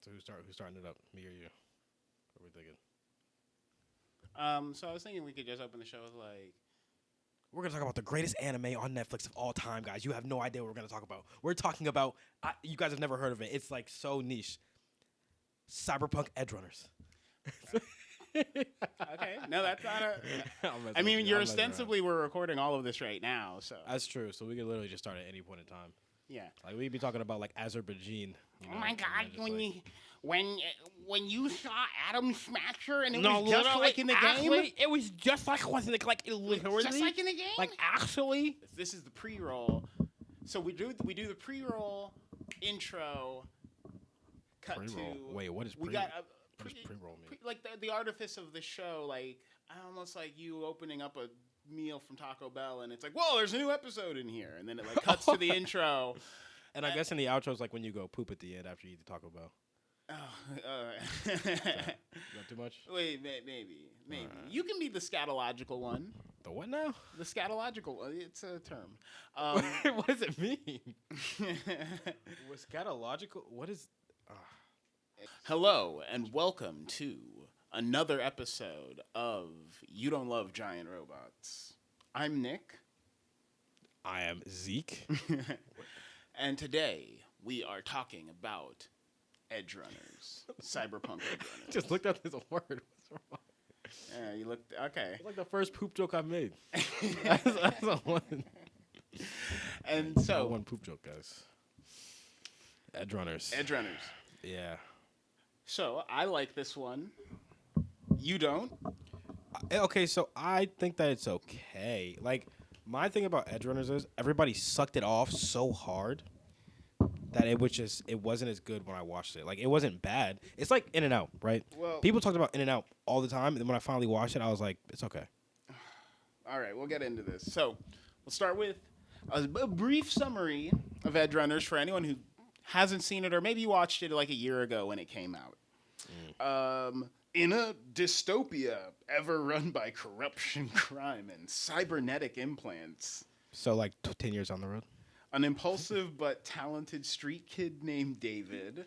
So who's starting it up? Me or you? What are we thinking? So I was thinking we could just open the show with We're gonna talk about the greatest anime on Netflix of all time, guys. You have no idea what we're gonna talk about. We're talking about. You guys have never heard of it. It's like so niche. Cyberpunk EdgeRunners. Okay, no, that's not a. I mean, you're ostensibly we're recording all of this right now, so that's true. So we could literally just start at any point in time. Yeah, like we'd be talking about like Azerbaijan. You know, oh my God, when you saw Adam Smasher and it no, was just like in the game, it was just like wasn't it like literally just like in the game, like actually. This is the pre-roll. So we do the pre-roll intro. Cut pre-roll. to wait, what is pre-roll? We got what does pre-roll mean? Like the artifice of the show, like almost like you opening up a meal from Taco Bell and it's like, whoa, there's a new episode in here, and then it like cuts to the intro. And I guess in the outro is like when you go poop at the end after you eat the Taco Bell. Oh, Is that too much? Wait, maybe. Right. You can be the scatological one. The what now? The scatological. It's a term. What does it mean? Was scatological? What is? Hello and welcome to another episode of You Don't Love Giant Robots. I'm Nick. I am Zeke. And today we are talking about EdgeRunners. Cyberpunk EdgeRunners. Just looked up this word. What's wrong? Yeah, you looked okay. It's like the first poop joke I've made. that's the one. And so one poop joke, guys. EdgeRunners. EdgeRunners. Yeah. So I like this one. You don't? Okay, so I think that it's okay. Like, my thing about EdgeRunners is everybody sucked it off so hard that it wasn't as good when I watched it. Like, it wasn't bad. It's like In-N-Out, right? Well, people talked about In-N-Out all the time, and then when I finally watched it, I was like, it's okay. All right, we'll get into this. So we'll start with a brief summary of EdgeRunners for anyone who hasn't seen it, or maybe you watched it like a year ago when it came out. In a dystopia ever run by corruption, crime, and cybernetic implants, So, like, 10 years on the road? an impulsive but talented street kid named David,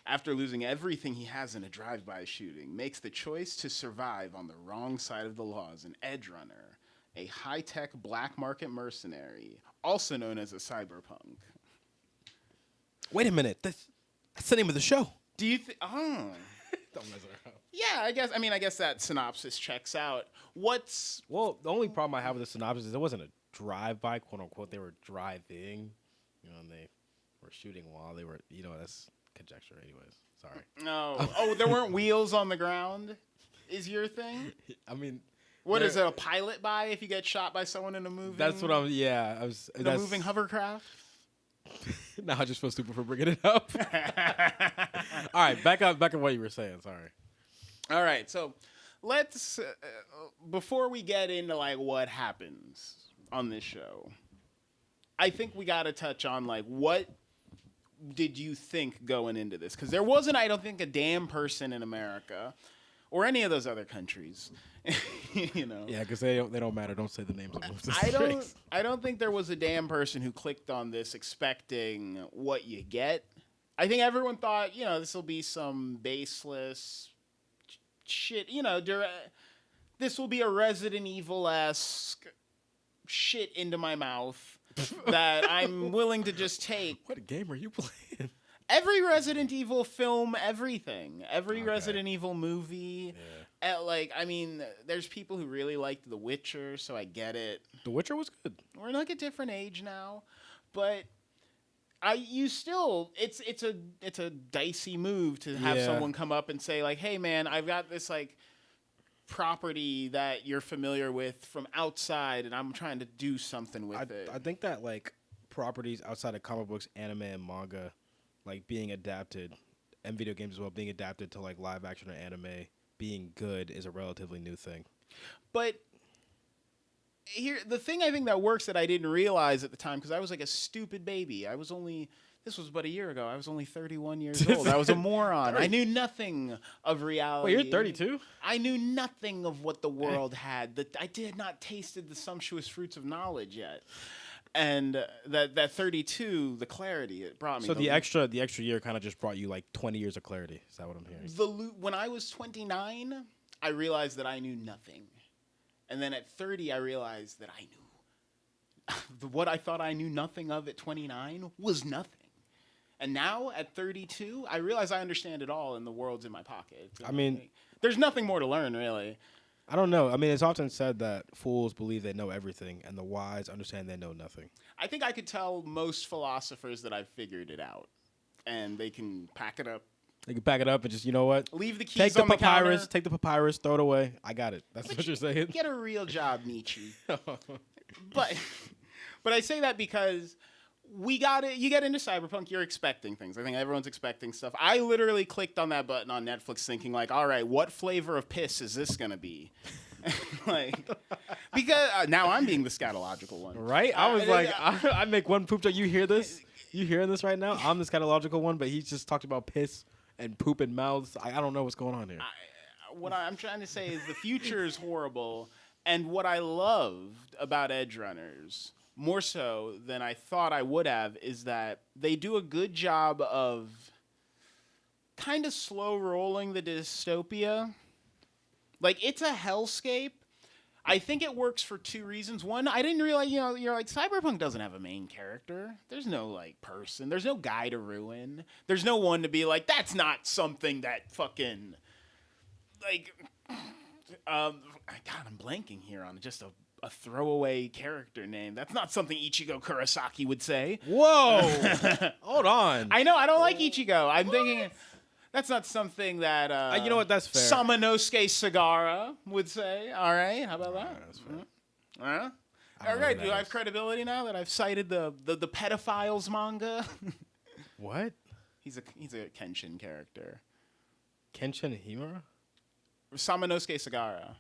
after losing everything he has in a drive-by shooting, makes the choice to survive on the wrong side of the law as an EdgeRunner, a high-tech black market mercenary, also known as a cyberpunk. Wait a minute. That's the name of the show. Do you think? Oh. Don't mess around. Yeah, I guess that synopsis checks out. Well, the only problem I have with the synopsis is it wasn't a drive-by, quote-unquote. They were driving, and they were shooting while they were, that's conjecture anyways. Sorry. No. Oh, there weren't wheels on the ground is your thing? I mean... What is it, a pilot buy if you get shot by someone in a moving... That's what in a moving hovercraft? Now I just feel stupid for bringing it up. All right, back up what you were saying. Sorry. All right, so let's before we get into like what happens on this show, I think we got to touch on like what did you think going into this? Because there wasn't, I don't think, a damn person in America or any of those other countries. Yeah, because they don't matter. Don't say the names of them. I don't think there was a damn person who clicked on this expecting what you get. I think everyone thought, this will be some baseless shit. This will be a Resident Evil-esque shit into my mouth that I'm willing to just take. What game are you playing? Every Resident Evil film, everything. Every Resident Evil movie. Yeah. There's people who really liked The Witcher, so I get it. The Witcher was good. We're in like a different age now, but it's a dicey move to have someone come up and say like, "Hey man, I've got this like property that you're familiar with from outside, and I'm trying to do something with it." I think that like properties outside of comic books, anime, and manga, like being adapted, and video games as well, being adapted to like live action or anime, being good is a relatively new thing. But the thing I think that works that I didn't realize at the time, because I was like a stupid baby. This was about a year ago. I was only 31 years old. I was a moron. I knew nothing of reality. Wait, you're 32? I knew nothing of what the world had. I did not tasted the sumptuous fruits of knowledge yet. And that 32, the clarity it brought me. So the extra year kind of just brought you like 20 years of clarity. Is that what I'm hearing? When I was 29, I realized that I knew nothing. And then at 30, I realized that I knew. What I thought I knew nothing of at 29 was nothing. And now at 32, I realize I understand it all and the world's in my pocket. I mean, there's nothing more to learn, really. I don't know. I mean, it's often said that fools believe they know everything and the wise understand they know nothing. I think I could tell most philosophers that I've figured it out. And they can pack it up. They can pack it up and just, you know what? Leave the keys take the on the papyrus, counter. Take the papyrus, throw it away. I got it. That's what you're saying. Get a real job, Nietzsche. But I say that because you get into Cyberpunk, you're expecting things. I think everyone's expecting stuff. I literally clicked on that button on Netflix thinking like, all right, what flavor of piss is this going to be? Like, because now I'm being the scatological one. Right? I was like, I make one poop joke. You hear this? You hearing this right now? I'm the scatological one, but he just talked about piss and poop in mouths. I don't know what's going on here. What I'm trying to say is the future is horrible. And what I loved about EdgeRunners, more so than I thought I would have, is that they do a good job of kind of slow rolling the dystopia. Like, it's a hellscape. I think it works for two reasons. One, I didn't realize, you're like, Cyberpunk doesn't have a main character. There's no, like, person. There's no guy to ruin. There's no one to be like, that's not something that fucking, like, God, I'm blanking here on just a throwaway character name. That's not something Ichigo Kurosaki would say. Whoa! Hold on. I know, I don't like Ichigo. I'm thinking that's not something that you know what? That's fair. Samanosuke Sagara would say. All right, how about that? That's fair. All right, do I have credibility now that I've cited the pedophiles manga? What? He's a Kenshin character. Kenshin Himura? Samanosuke Sagara.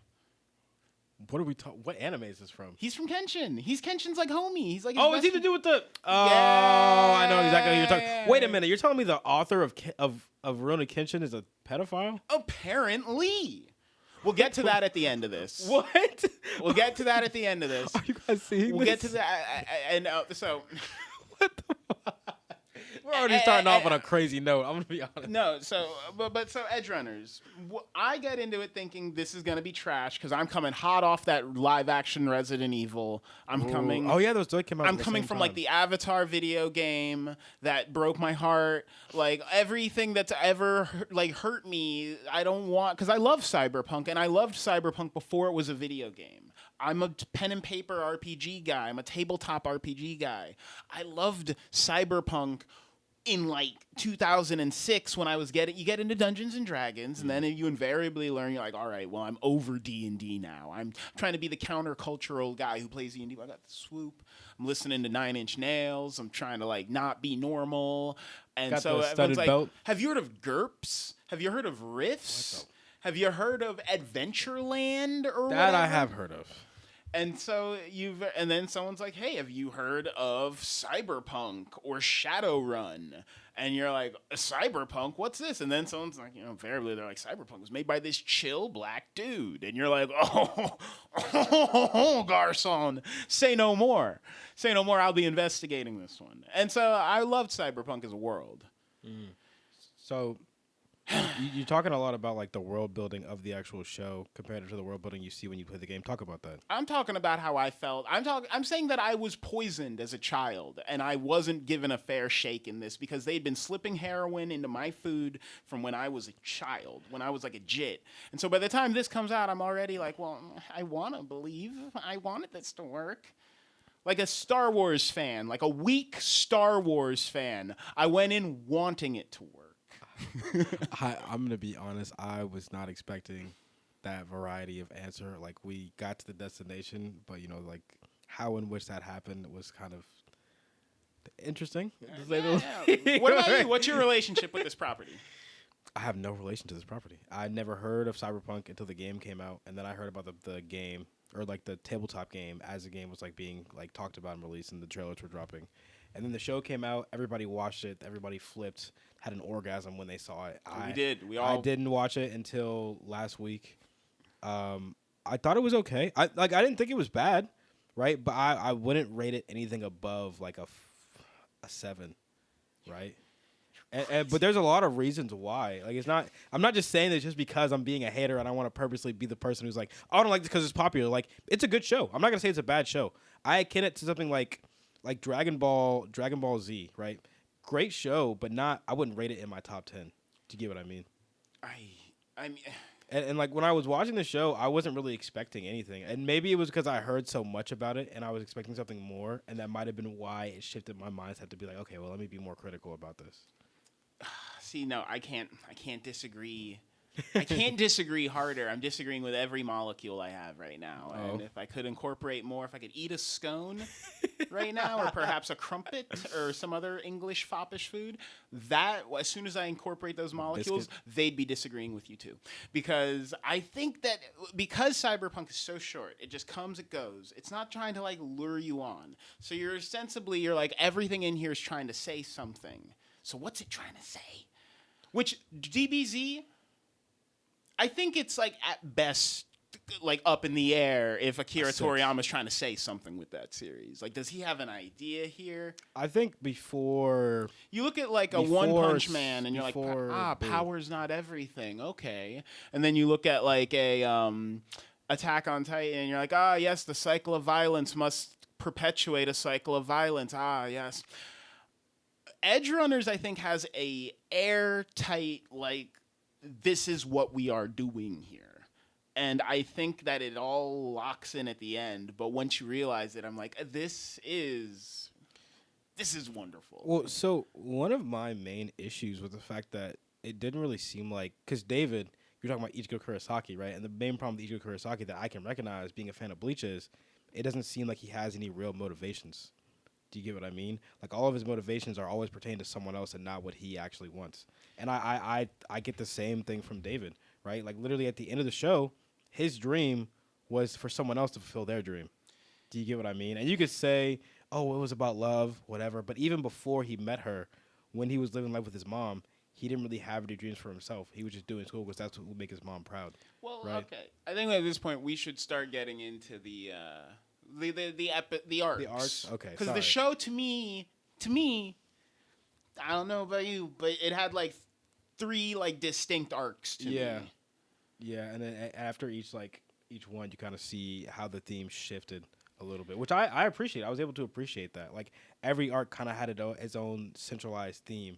What are we talking? What anime is this from? He's from Kenshin. Kenshin's like homie. He's like is he to do with the? Oh, yeah. I know exactly who you're talking. Wait a minute, you're telling me the author of Rurouni Kenshin is a pedophile? Apparently. We'll get to that at the end of this. What? We'll get to that at the end of this. Are you guys seeing We'll this? get to that, and so. What the fuck? We're already starting off on a crazy note. I'm gonna be honest. No, so EdgeRunners, I get into it thinking this is gonna be trash because I'm coming hot off that live action Resident Evil. I'm coming. Oh yeah, those came out. I'm coming from like the Avatar video game that broke my heart. Like everything that's ever like hurt me, I don't want because I love Cyberpunk and I loved Cyberpunk before it was a video game. I'm a pen and paper RPG guy. I'm a tabletop RPG guy. I loved Cyberpunk in like 2006 when I was you get into Dungeons and Dragons and then you invariably learn you're like, all right, well, I'm over D&D now. I'm trying to be the countercultural guy who plays D&D. I got the swoop. I'm listening to 9 Inch Nails. I'm trying to like not be normal. And Got so the everyone's like, belt. have you heard of GURPS? Have you heard of Riffs? Have you heard of Adventureland or That whatever? I have heard of. And so and then someone's like, hey, have you heard of Cyberpunk or Shadowrun? And you're like, Cyberpunk? What's this? And then someone's like, invariably they're like, Cyberpunk was made by this chill black dude. And you're like, Garcon, say no more. Say no more. I'll be investigating this one. And so I loved Cyberpunk as a world. So you're talking a lot about like the world building of the actual show compared to the world building you see when you play the game. Talk about that. I'm talking about how I felt. I'm saying that I was poisoned as a child and I wasn't given a fair shake in this because they'd been slipping heroin into my food from when I was a child, when I was like a jit. And so by the time this comes out, I'm already like, well, I want to believe. I wanted this to work. Like a Star Wars fan, like a weak Star Wars fan, I went in wanting it to work. I'm gonna be honest. I was not expecting that variety of answer. Like we got to the destination, but like how in which that happened was kind of interesting. To say the least. What about you? What's your relationship with this property? I have no relation to this property. I never heard of Cyberpunk until the game came out, and then I heard about the game or like the tabletop game as the game was like being like talked about and released, and the trailers were dropping. And then the show came out. Everybody watched it. Everybody flipped, had an orgasm when they saw it. We did. We all. I didn't watch it until last week. I thought it was okay. I didn't think it was bad. right? But I wouldn't rate it anything above like a 7, right? But there's a lot of reasons why. Like, it's not. I'm not just saying this just because I'm being a hater and I want to purposely be the person who's like, oh, I don't like this because it's popular. Like, it's a good show. I'm not gonna say it's a bad show. I akin it to something like Dragon Ball Z, right? Great show, but not. I wouldn't rate it in my top 10. Do you get what I mean? I mean, And like when I was watching the show, I wasn't really expecting anything, and maybe it was because I heard so much about it and I was expecting something more, and that might have been why it shifted my mindset to be like, okay, well, let me be more critical about this. see, no, I can't disagree. I can't disagree harder. I'm disagreeing with every molecule I have right now. Oh. And if I could incorporate more, if I could eat a scone right now, or perhaps a crumpet or some other English foppish food, that as soon as I incorporate those molecules, they'd be disagreeing with you too. Because I think that because Cyberpunk is so short, it just comes, it goes. It's not trying to like lure you on. So you're like everything in here is trying to say something. So what's it trying to say? Which DBZ, I think it's like at best like up in the air if Akira Toriyama's trying to say something with that series. Like, does he have an idea here? I think before you look at like a One Punch Man and you're like, power's not everything. Okay. And then you look at like a Attack on Titan and you're like, yes, the cycle of violence must perpetuate a cycle of violence. Yes. EdgeRunners, I think, has a airtight, like, this is what we are doing here. And I think that it all locks in at the end. But once you realize it, I'm like, this is wonderful. Well, so one of my main issues with the fact that it didn't really seem like, because David, you're talking about Ichigo Kurosaki, right? And the main problem with Ichigo Kurosaki that I can recognize being a fan of Bleach is it doesn't seem like he has any real motivations. Do you get what I mean? Like, all of his motivations are always pertaining to someone else and not what he actually wants. And I get the same thing from David, right? Like, literally at the end of the show, his dream was for someone else to fulfill their dream. Do you get what I mean? And you could say, oh, it was about love, whatever. But even before he met her, when he was living life with his mom, he didn't really have any dreams for himself. He was just doing school because that's what would make his mom proud. Well, right? Okay. I think at this point we should start getting into the arcs. The arcs? Okay. Because the show to me, I don't know about you, but it had like 3 like distinct arcs to me. Yeah, and then after each one, you kind of see how the theme shifted a little bit, which I appreciate. I was able to appreciate that. Like, every arc kind of had its own centralized theme,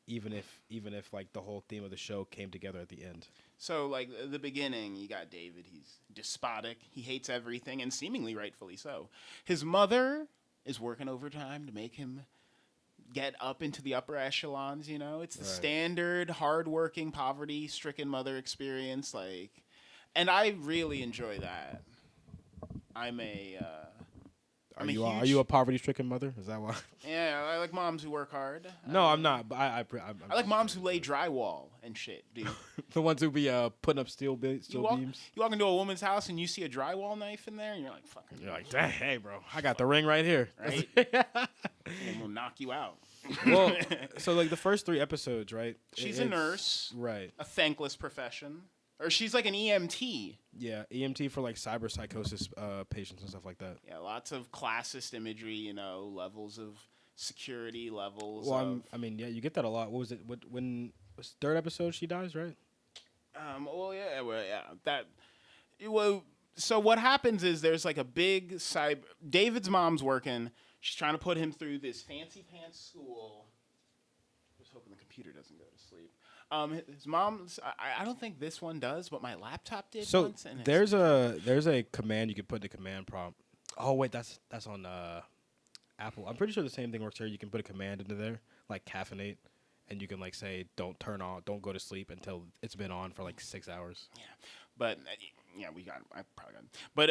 even if like the whole theme of the show came together at the end. So, like, the beginning, you got David. He's despotic. He hates everything, and seemingly rightfully so. His mother is working overtime to make him get up into the upper echelons, you know? It's the standard, hardworking, poverty-stricken mother experience, like... And I really enjoy that. Are you a poverty-stricken mother? Is that why? Yeah, I like moms who work hard. No, I'm not. But I like moms who lay drywall and shit, dude. The ones who be putting up steel beams. You walk into a woman's house and you see a drywall knife in there, and you're like, "Fucking." You're like, "Dang, hey, bro, I got the ring right here." Right? I'm gonna knock you out. Well, so like the first 3 episodes, right? She's a nurse, right? A thankless profession. Or she's like an EMT. Yeah, EMT for like cyber psychosis patients and stuff like that. Yeah, lots of classist imagery, you know, levels of security, levels. Well, yeah, you get that a lot. What was it? When was 3rd episode she dies, right? So what happens is there's like a big David's mom's working. She's trying to put him through this fancy pants school. Just hoping the computer doesn't go to sleep. His mom's. I don't think this one does, but my laptop did. So once, and there's a command you can put in the command prompt. Oh wait, that's on Apple. I'm pretty sure the same thing works here. You can put a command into there, like caffeinate, and you can like say don't go to sleep until it's been on for like 6 hours. Yeah, but I probably got it. But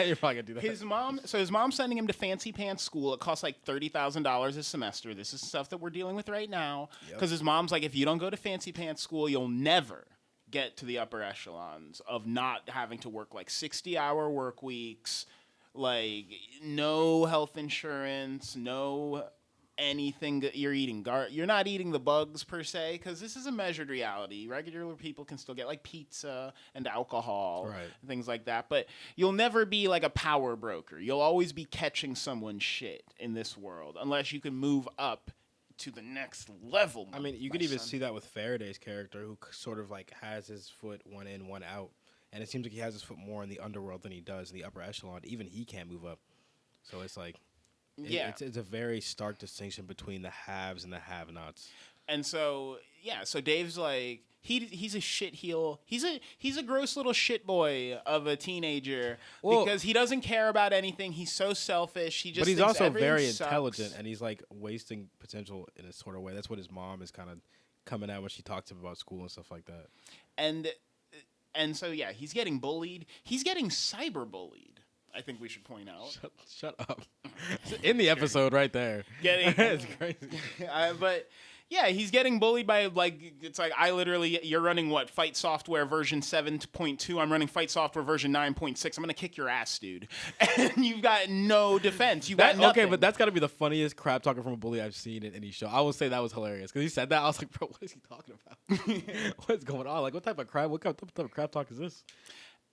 you're probably gonna do that. His mom's sending him to fancy pants school. It costs like $30,000 a semester. This is stuff that we're dealing with right now. Because his mom's like, if you don't go to fancy pants school, you'll never get to the upper echelons of not having to work like 60-hour work weeks, like no health insurance, no anything that you're eating. You're not eating the bugs per se, because this is a measured reality. Regular people can still get like pizza and alcohol, Right. and things like that. But you'll never be like a power broker. You'll always be catching someone's shit in this world, unless you can move up to the next level. I mean, you could even see that with Faraday's character, who sort of like has his foot one in, one out, and it seems like he has his foot more in the underworld than he does in the upper echelon. Even he can't move up, so it's like, it's a very stark distinction between the haves and the have-nots. And so so Dave's like he's a shit heel. He's a gross little shit boy of a teenager, because he doesn't care about anything. He's so selfish. He just but he's thinks also very sucks. intelligent, and he's like wasting potential in a sort of way. That's what his mom is kind of coming at when she talks to him about school and stuff like that. And so he's getting bullied. He's getting cyberbullied. I think we should point out. Shut up. In the episode right there. It's crazy. But yeah, he's getting bullied by it's like you're running what, Fight Software version 7.2. I'm running Fight Software version 9.6. I'm gonna kick your ass, dude. And you've got no defense. You got nothing. Okay, but that's gotta be the funniest crap talking from a bully I've seen in any show. I will say that was hilarious because he said that. I was like, bro, what is he talking about? What's going on? Like, what type of crap? What type of crap talk is this?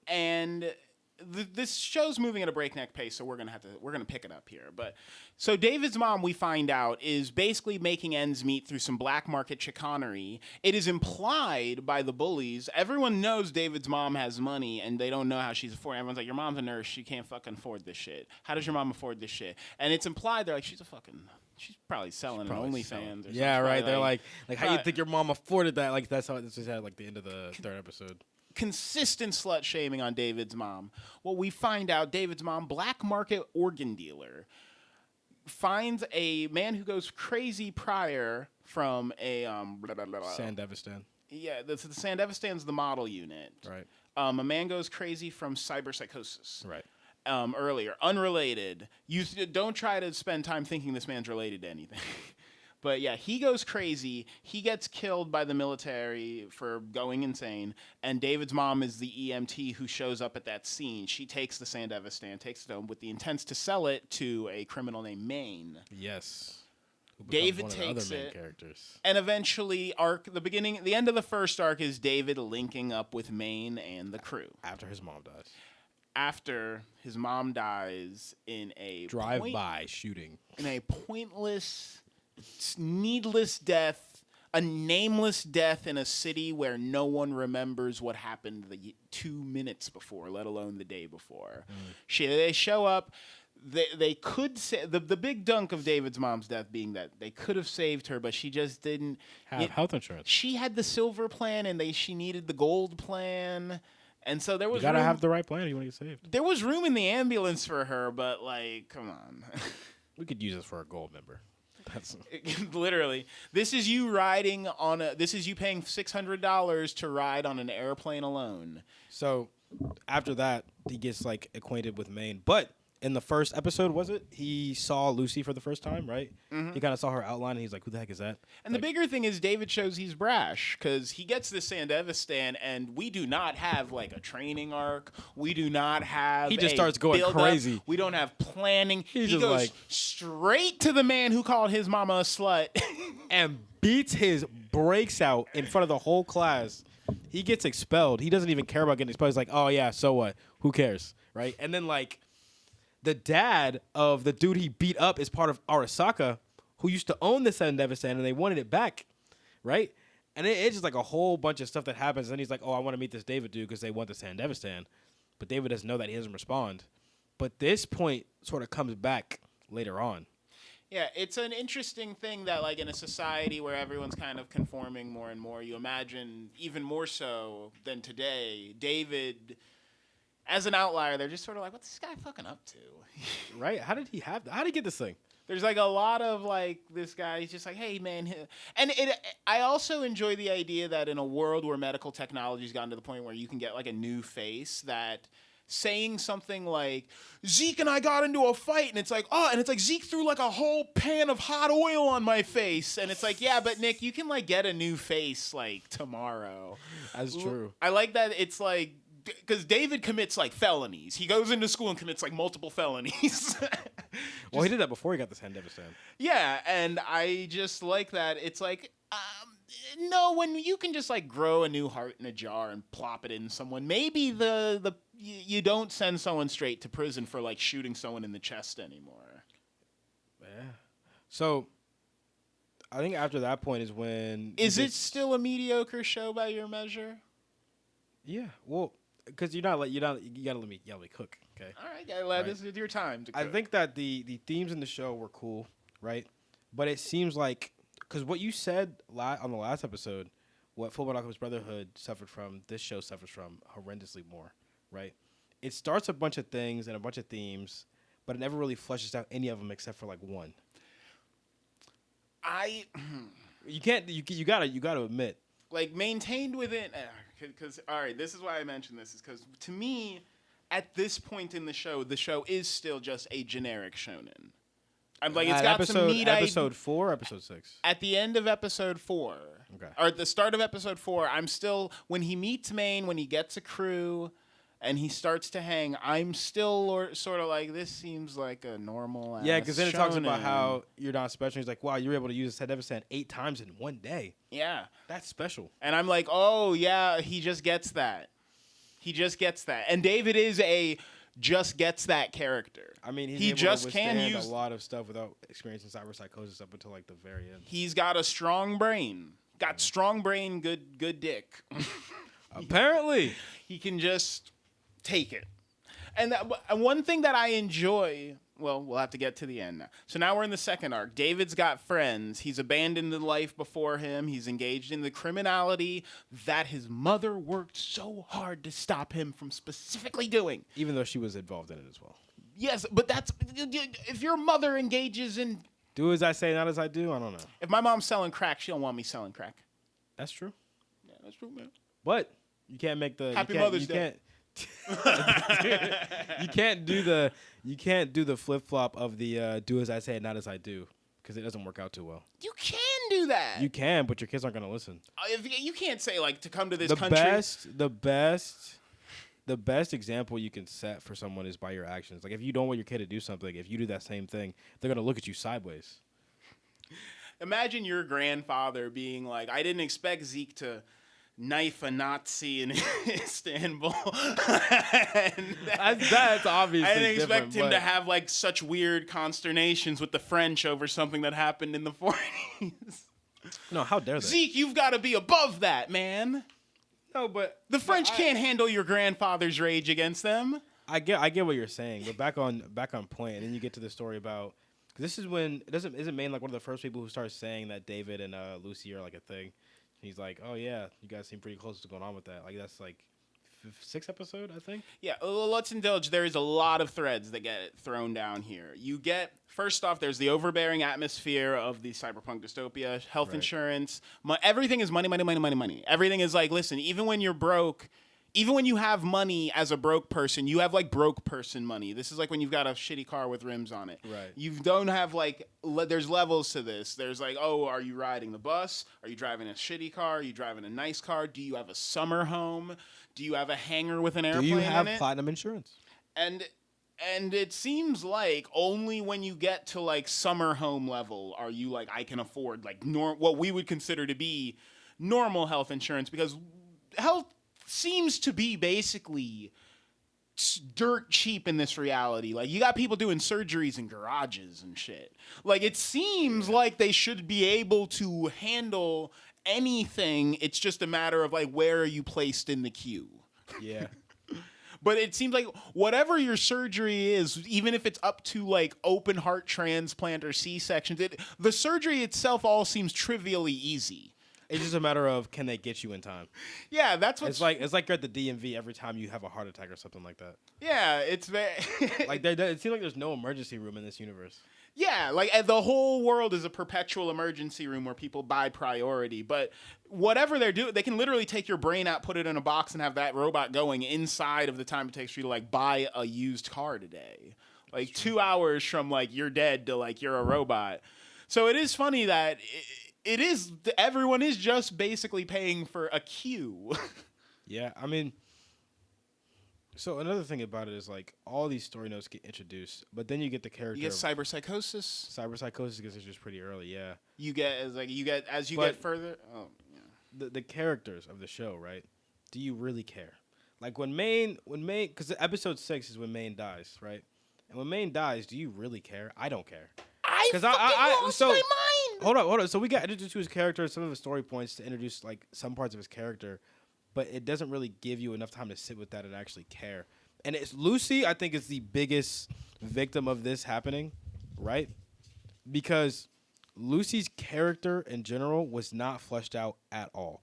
And this show's moving at a breakneck pace, so we're gonna pick it up here. But so David's mom, we find out, is basically making ends meet through some black market chicanery. It is implied by the bullies. Everyone knows David's mom has money, and they don't know how she's affording. Everyone's like, your mom's a nurse. She can't fucking afford this shit. How does your mom afford this shit? And it's implied they're like, she's probably selling an OnlyFans. Or yeah, right. They're like how you think your mom afforded that? Like that's how this was at like the end of the third episode. Consistent slut shaming on David's mom. Well, we find out David's mom, black market organ dealer, finds a man who goes crazy prior from a Sandevistan. Yeah, the Sandevistan's the model unit. Right. A man goes crazy from cyberpsychosis. Right. Earlier, unrelated. You don't try to spend time thinking this man's related to anything. But yeah, he goes crazy. He gets killed by the military for going insane. And David's mom is the EMT who shows up at that scene. She takes the Sandevistan, takes it home with the intent to sell it to a criminal named Maine. Yes. David takes it. Characters. And eventually, the end of the first arc is David linking up with Maine and the crew. After his mom dies. After his mom dies in a drive-by shooting. In a pointless, needless death, a nameless death in a city where no one remembers what happened the 2 minutes before, let alone the day before. They show up. They could say the big dunk of David's mom's death being that they could have saved her, but she just didn't have health insurance. She had the silver plan, and she needed the gold plan. And so there was. You gotta have the right plan if you want to get saved. There was room in the ambulance for her, but come on. We could use this for a gold member. That's literally. This is you riding on This is you paying $600 to ride on an airplane alone. So, after that, he gets acquainted with Maine, but. In the first episode, was it? He saw Lucy for the first time, right? Mm-hmm. He kind of saw her outline, and he's like, who the heck is that? And the bigger thing is David shows he's brash, because he gets this Sandevistan, and we do not have, a training arc. We do not have He just starts going crazy. We don't have planning. He just goes straight to the man who called his mama a slut. And beats his brakes out in front of the whole class. He gets expelled. He doesn't even care about getting expelled. He's like, oh, yeah, so what? Who cares, right? And then, the dad of the dude he beat up is part of Arasaka, who used to own the Sandevistan, and they wanted it back, right? And it's just a whole bunch of stuff that happens. And then he's like, oh, I want to meet this David dude because they want the Sandevistan. But David doesn't know that. He doesn't respond. But this point sort of comes back later on. Yeah, it's an interesting thing that, in a society where everyone's kind of conforming more and more, you imagine even more so than today, David... As an outlier, they're just sort of like, what's this guy fucking up to? Right? How did he have that? How did he get this thing? There's a lot of this guy, he's just like, hey, man. And I also enjoy the idea that in a world where medical technology's gotten to the point where you can get a new face, that saying something like, Zeke and I got into a fight, and it's Zeke threw a whole pan of hot oil on my face. And it's yeah, but Nick, you can get a new face tomorrow. That's true. I like that it's because David commits like felonies. He goes into school and commits like multiple felonies. Well, he did that before he got this hand stand. Yeah, and I just like that. It's like, no, when you can just like grow a new heart in a jar and plop it in someone, maybe you don't send someone straight to prison for like shooting someone in the chest anymore. Yeah. So, I think after that point is when. Is it still a mediocre show by your measure? Yeah. Well, because you gotta let me cook. Okay. All right, Guyla, this is your time to cook. I think that the themes in the show were cool, right? But it seems like, because what you said on the last episode, what Fullmetal Alchemist Brotherhood suffered from, this show suffers from horrendously more, right? It starts a bunch of things and a bunch of themes, but it never really fleshes out any of them except for like one. You gotta admit, like, maintained within, because all right, this is why I mentioned this, is because to me, at this point in the show is still just a generic shonen. I'm like, it's got some neat episode 4, episode 6. At the end of episode 4, okay, or at the start of episode 4, I'm still, when he meets Maine, when he gets a crew, and he starts to hang, I'm still sort of like, this seems like a normal. Yeah, because then it talks about how you're not special. He's like, wow, you're able to use this head 8 times in one day. Yeah, that's special. And I'm like, oh yeah, he just gets that. He just gets that. And David is a just gets that character. I mean, he just can use a lot of stuff without experiencing cyberpsychosis up until like the very end. He's got a strong brain. Got strong brain, good dick. Apparently, he can just take it. And one thing that I enjoy, well, we'll have to get to the end now. So now we're in the second arc. David's got friends. He's abandoned the life before him. He's engaged in the criminality that his mother worked so hard to stop him from specifically doing. Even though she was involved in it as well. Yes, but that's, if your mother engages in... Do as I say, not as I do, I don't know. If my mom's selling crack, she don't want me selling crack. That's true. Yeah, that's true, man. But you can't make the... Happy Mother's Day. You can't do the flip flop of the do as I say, not as I do, because it doesn't work out too well. You can do that. You can, but your kids aren't gonna listen. If you can't say like to come to this country. The best example you can set for someone is by your actions. Like if you don't want your kid to do something, if you do that same thing, they're gonna look at you sideways. Imagine your grandfather being like, "I didn't expect Zeke to knife a Nazi in Istanbul." That's obviously I didn't expect him but... to have like such weird consternations with the French over something that happened in the 40s. No, how dare they? Zeke, you've got to be above that, man. No, but the French can't handle your grandfather's rage against them. I get what you're saying, but back on point, and then you get to the story about, cause this is when isn't Maine like one of the first people who starts saying that David and Lucy are like a thing. He's like, oh yeah, you guys seem pretty close to going on with that. Like that's like 6th episode, I think. Yeah, let's indulge. There is a lot of threads that get thrown down here. You get, first off, there's the overbearing atmosphere of the cyberpunk dystopia, health insurance. Everything is money, money, money, money, money. Everything is like, listen, even when you're broke, even when you have money as a broke person, you have like broke person money. This is like when you've got a shitty car with rims on it. Right. You don't have like, there's levels to this. There's like, oh, are you riding the bus? Are you driving a shitty car? Are you driving a nice car? Do you have a summer home? Do you have a hangar with an airplane in it? Do you have platinum insurance? And it seems like only when you get to like summer home level are you like, I can afford like what we would consider to be normal health insurance, because health seems to be basically dirt cheap in this reality. Like you got people doing surgeries in garages and shit. Like it seems like they should be able to handle anything. It's just a matter of like, where are you placed in the queue? Yeah. But it seems like whatever your surgery is, even if it's up to like open heart transplant or C-sections, the surgery itself all seems trivially easy. It's just a matter of, can they get you in time? Yeah, that's what it's like you're at the DMV every time you have a heart attack or something like that. Yeah, it's very like it seems like there's no emergency room in this universe. Yeah, like the whole world is a perpetual emergency room where people buy priority. But whatever they're doing, they can literally take your brain out, put it in a box, and have that robot going inside of the time it takes for you to like buy a used car today. Like 2 hours from like you're dead to like you're a robot. So it is funny that everyone is just basically paying for a queue. Yeah, I mean, So another thing about it is like all these story notes get introduced, but then you get the character. You get of cyberpsychosis. cyberpsychosis gets introduced pretty early, yeah. You get as you But- get further. Oh, yeah. The characters of the show, right? Do you really care? Like when Maine, because episode 6 is when Maine dies, right? And when Maine dies, do you really care? I don't care. I 'Cause fucking I- lost so- my mind. Hold on. So we got introduced to his character, some of his story points to introduce like some parts of his character, but it doesn't really give you enough time to sit with that and actually care. And it's Lucy, I think, is the biggest victim of this happening, right? Because Lucy's character in general was not fleshed out at all.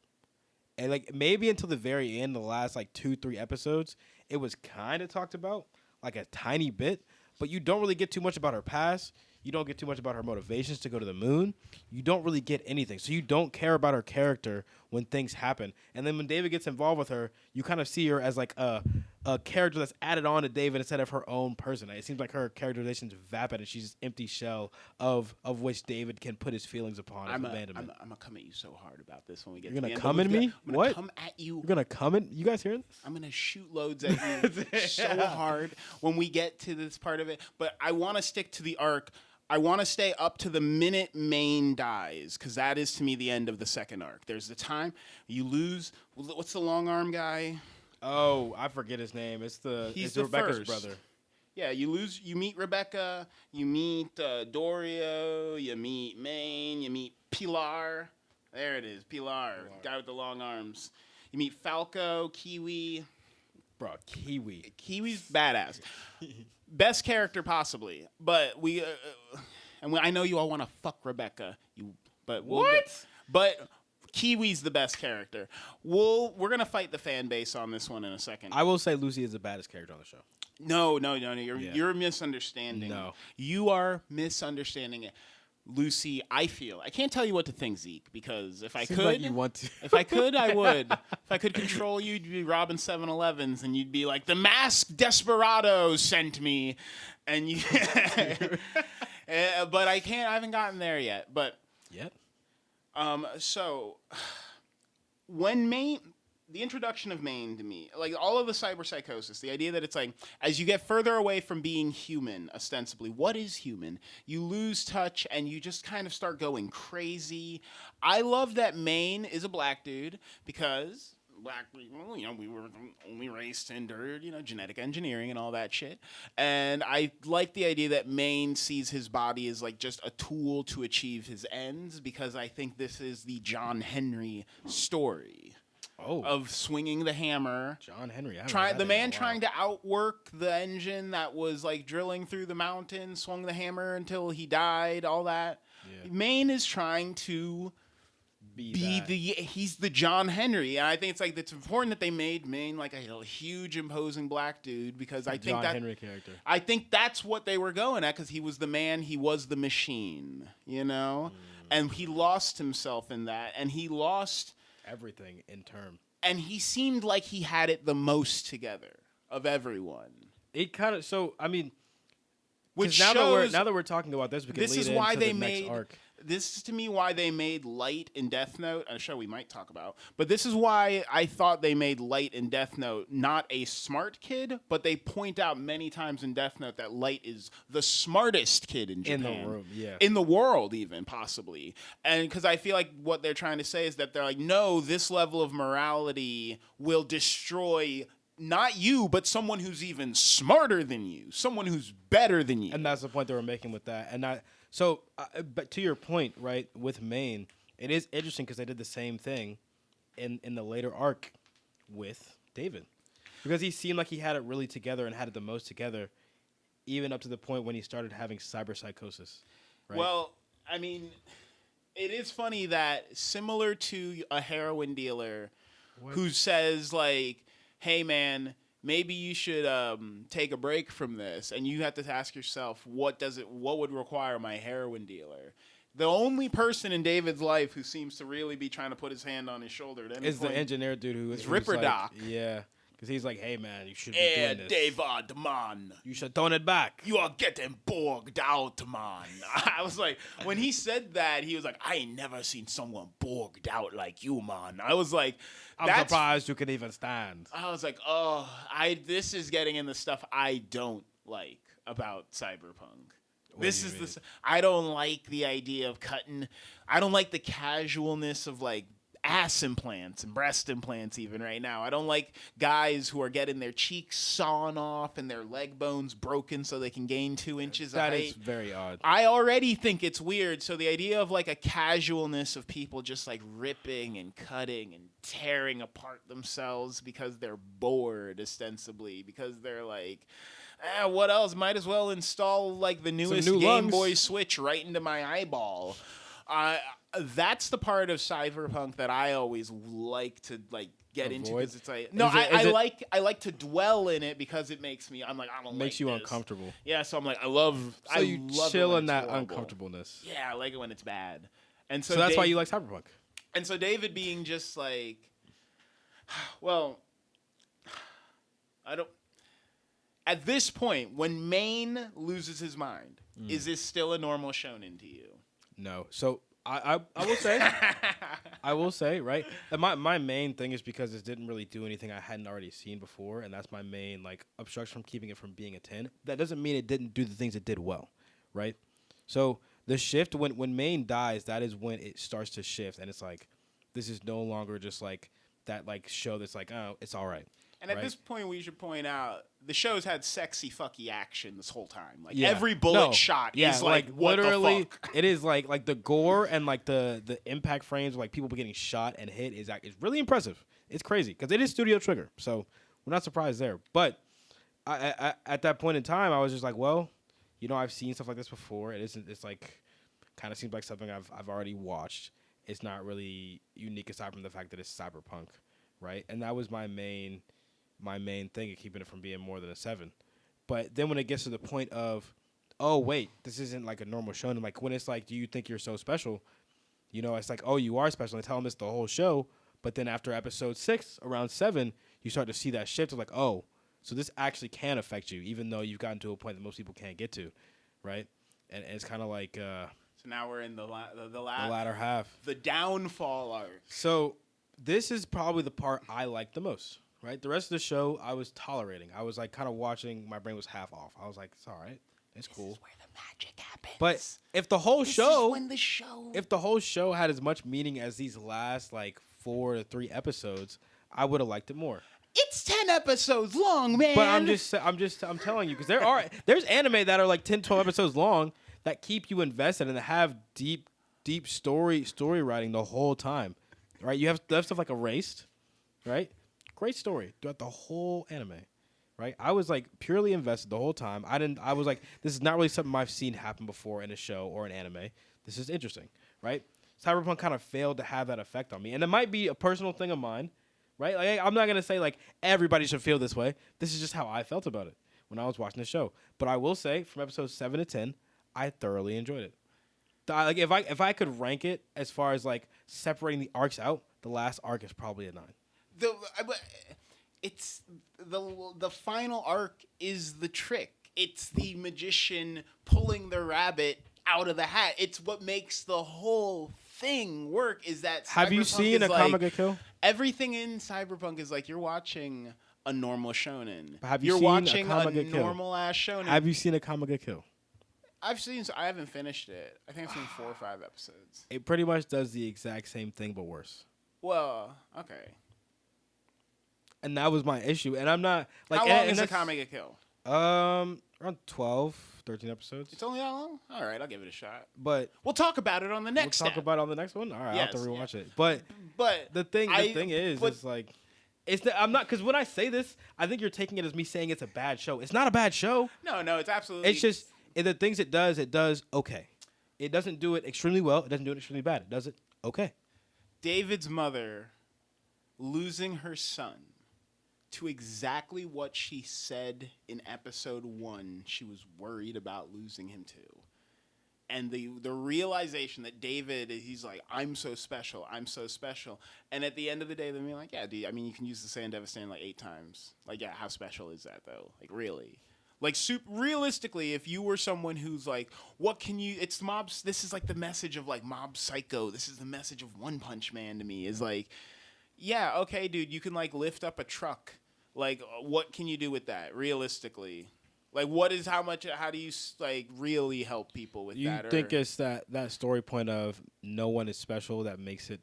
And like maybe until the very end, the last like 2-3 episodes, it was kind of talked about, like a tiny bit, but you don't really get too much about her past. You don't get too much about her motivations to go to the moon. You don't really get anything. So you don't care about her character when things happen. And then when David gets involved with her, you kind of see her as like a character that's added on to David instead of her own person. It seems like her characterization is vapid and she's this empty shell of which David can put his feelings upon as abandonment. I'm gonna come at you so hard about this when we get. You're to gonna the end, come but at we've me? got- I'm gonna What? come at you. You're going to come in? You guys hearing this? I'm gonna shoot loads at you so hard when we get to this part of it. But I want to stick to the arc. I want to stay up to the minute Maine dies, because that is to me the end of the second arc. There's the time you lose. What's the long arm guy? Oh, I forget his name. It's He's it's the Rebecca's first. brother. Yeah, you lose. You meet Rebecca. You meet Dorio. You meet Maine. You meet Pilar. There it is, Pilar, guy with the long arms. You meet Falco, Kiwi. Bro, Kiwi. Kiwi's badass. Best character possibly, but I know you all want to fuck Rebecca. But Kiwi's the best character. We're gonna fight the fan base on this one in a second. I will say Lucy is the baddest character on the show. No. Yeah. You're misunderstanding. No. You are misunderstanding it. Lucy, I can't tell you what to think, Zeke, because if I Seems could, like you want to. if I could, I would. If I could control you, you'd be robbing 7-Elevens, and you'd be like, the masked desperado sent me, and you. But I can't. I haven't gotten there yet. But Yep. so when the introduction of Maine to me, like all of the cyberpsychosis, the idea that it's like as you get further away from being human, ostensibly, what is human? You lose touch and you just kind of start going crazy. I love that Maine is a black dude because black people, we were the only race to endure, genetic engineering and all that shit. And I like the idea that Maine sees his body as like just a tool to achieve his ends, because I think this is the John Henry story. Of swinging the hammer, John Henry. Trying to outwork the engine that was like drilling through the mountain, swung the hammer until he died. All that. Yeah. Maine is trying to he's the John Henry, and I think it's important that they made Maine like a huge imposing black dude, because I think John Henry character. I think that's what they were going at, because he was the man, he was the machine, and he lost himself in that, and he lost Everything in term. and he seemed like he had it the most together of everyone. It kind of Which now shows that we're talking about this, we can this lead is why into they the next made arc. this is to me why they made Light in Death Note, a show we might talk about. But this is why I thought they made Light in Death Note not a smart kid, but they point out many times in Death Note that Light is the smartest kid in Japan. In the room, yeah. In the world, even, possibly. And because I feel like what they're trying to say is that they're like, no, this level of morality will destroy not you, but someone who's even smarter than you, someone who's better than you. And that's the point they were making with that. But to your point, right, with Maine, it is interesting because they did the same thing in the later arc with David. Because he seemed like he had it really together and had it the most together, even up to the point when he started having cyberpsychosis. Right? Well, I mean, it is funny that similar to a heroin dealer who says, like, hey, man, maybe you should take a break from this. And you have to ask yourself, what would require my heroin dealer? The only person in David's life who seems to really be trying to put his hand on his shoulder at any is point the engineer dude who is Ripper like, Doc. Yeah. Because he's like, hey, man, you should be doing this. David, man. You should tone it back. You are getting bogged out, man. I was like, when he said that, he was like, I ain't never seen someone bogged out like you, man. I was like, I'm surprised you could even stand. I was like, this is getting in the stuff I don't like about Cyberpunk. I don't like the idea of cutting. I don't like the casualness of like ass implants and breast implants even right now. I don't like guys who are getting their cheeks sawn off and their leg bones broken so they can gain 2 inches of height. That is very odd. I already think it's weird. So the idea of like a casualness of people just like ripping and cutting and tearing apart themselves because they're bored, ostensibly, because they're like, what else? Might as well install like the newest Game Boy Switch right into my eyeball. That's the part of Cyberpunk that I always like to like get into, because it's like I like to dwell in it because it makes me. I'm like, I don't makes like you this. uncomfortable. Yeah, so I'm like, I love. So you chill in that uncomfortableness. Yeah, I like it when it's bad, and so that's why you like Cyberpunk. And so David being just like, well, I don't. At this point, when Maine loses his mind, is this still a normal shonen to you? No. So I will say, right? And my main thing is because it didn't really do anything I hadn't already seen before, and that's my main like obstruction from keeping it from being a 10. That doesn't mean it didn't do the things it did well, right? So the shift when Maine dies, that is when it starts to shift, and it's like this is no longer just like that like show that's like, oh, it's all right. And at this point, we should point out the show's had sexy fucky action this whole time. Like Yeah. every bullet shot is like what literally, the fuck? it is like the gore and like the impact frames of like people getting shot and hit is really impressive. It's crazy because it is Studio Trigger, so we're not surprised there. But I at that point in time, I was just like, well, you know, I've seen stuff like this before. It's like kind of seems like something I've already watched. It's not really unique aside from the fact that it's Cyberpunk, right? And that was my main thing of keeping it from being more than a 7. But then when it gets to the point of, oh wait, this isn't like a normal shonen. Like when it's like, do you think you're so special? You know, it's like, oh, you are special. And tell them it's the whole show. But then after episode 6, around 7, you start to see that shift of like, oh, so this actually can affect you, even though you've gotten to a point that most people can't get to, right? And it's kind of like. So now we're in the latter half, the downfall arc. So this is probably the part I like the most. Right, the rest of the show I was tolerating. I was like kind of watching. My brain was half off. I was like, "It's all right. It's cool." This is where the magic happens. But if the whole if the whole show had as much meaning as these last like 4 to 3 episodes, I would have liked it more. It's 10 episodes long, man. But I'm telling you, because there's anime that are like 10, 12 episodes long that keep you invested and that have deep story writing the whole time. Right, you have stuff like Erased, right? Great story throughout the whole anime, right? I was like purely invested the whole time. I was like, this is not really something I've seen happen before in a show or an anime. This is interesting, right? Cyberpunk kind of failed to have that effect on me, and it might be a personal thing of mine, right? Like I'm not gonna say like everybody should feel this way. This is just how I felt about it when I was watching the show. But I will say, from episodes 7 to 10, I thoroughly enjoyed it. Like if I could rank it as far as like separating the arcs out, the last arc is probably a 9. It's the final arc is the trick. It's the magician pulling the rabbit out of the hat. It's what makes the whole thing work. Is that have you seen Akame ga Kill? Everything in Cyberpunk is like you're watching a normal shonen. You're watching a normal ass shonen. Have you seen Akame ga Kill? I haven't finished it. I think I've seen 4 or 5 episodes. It pretty much does the exact same thing but worse. Well, okay. And that was my issue. And I'm not like how long is Akame ga Kill? Around 12, 13 episodes. It's only that long? All right, I'll give it a shot. But we'll talk about it on the next. We'll talk about it on the next one. All right, I'll have to rewatch it. But the thing is, it's like I'm not, because when I say this, I think you're taking it as me saying it's a bad show. It's not a bad show. No, it's absolutely. It's just the things it does okay. It doesn't do it extremely well. It doesn't do it extremely bad. It does it okay. David's mother losing her son to exactly what she said in episode 1 she was worried about losing him to and the realization that David, he's like, I'm so special, and at the end of the day, they're like, yeah, dude, I mean, you can use the sand devastating like 8 times. Like, yeah, how special is that though? Like, really? Like, realistically, if you were someone who's like, what can you? It's mobs. This is like the message of like Mob Psycho. This is the message of One Punch Man to me. Is like, yeah, okay, dude, you can like lift up a truck. Like, what can you do with that realistically? Like, what is how do you like really help people with that? You think it's that story point of no one is special that makes it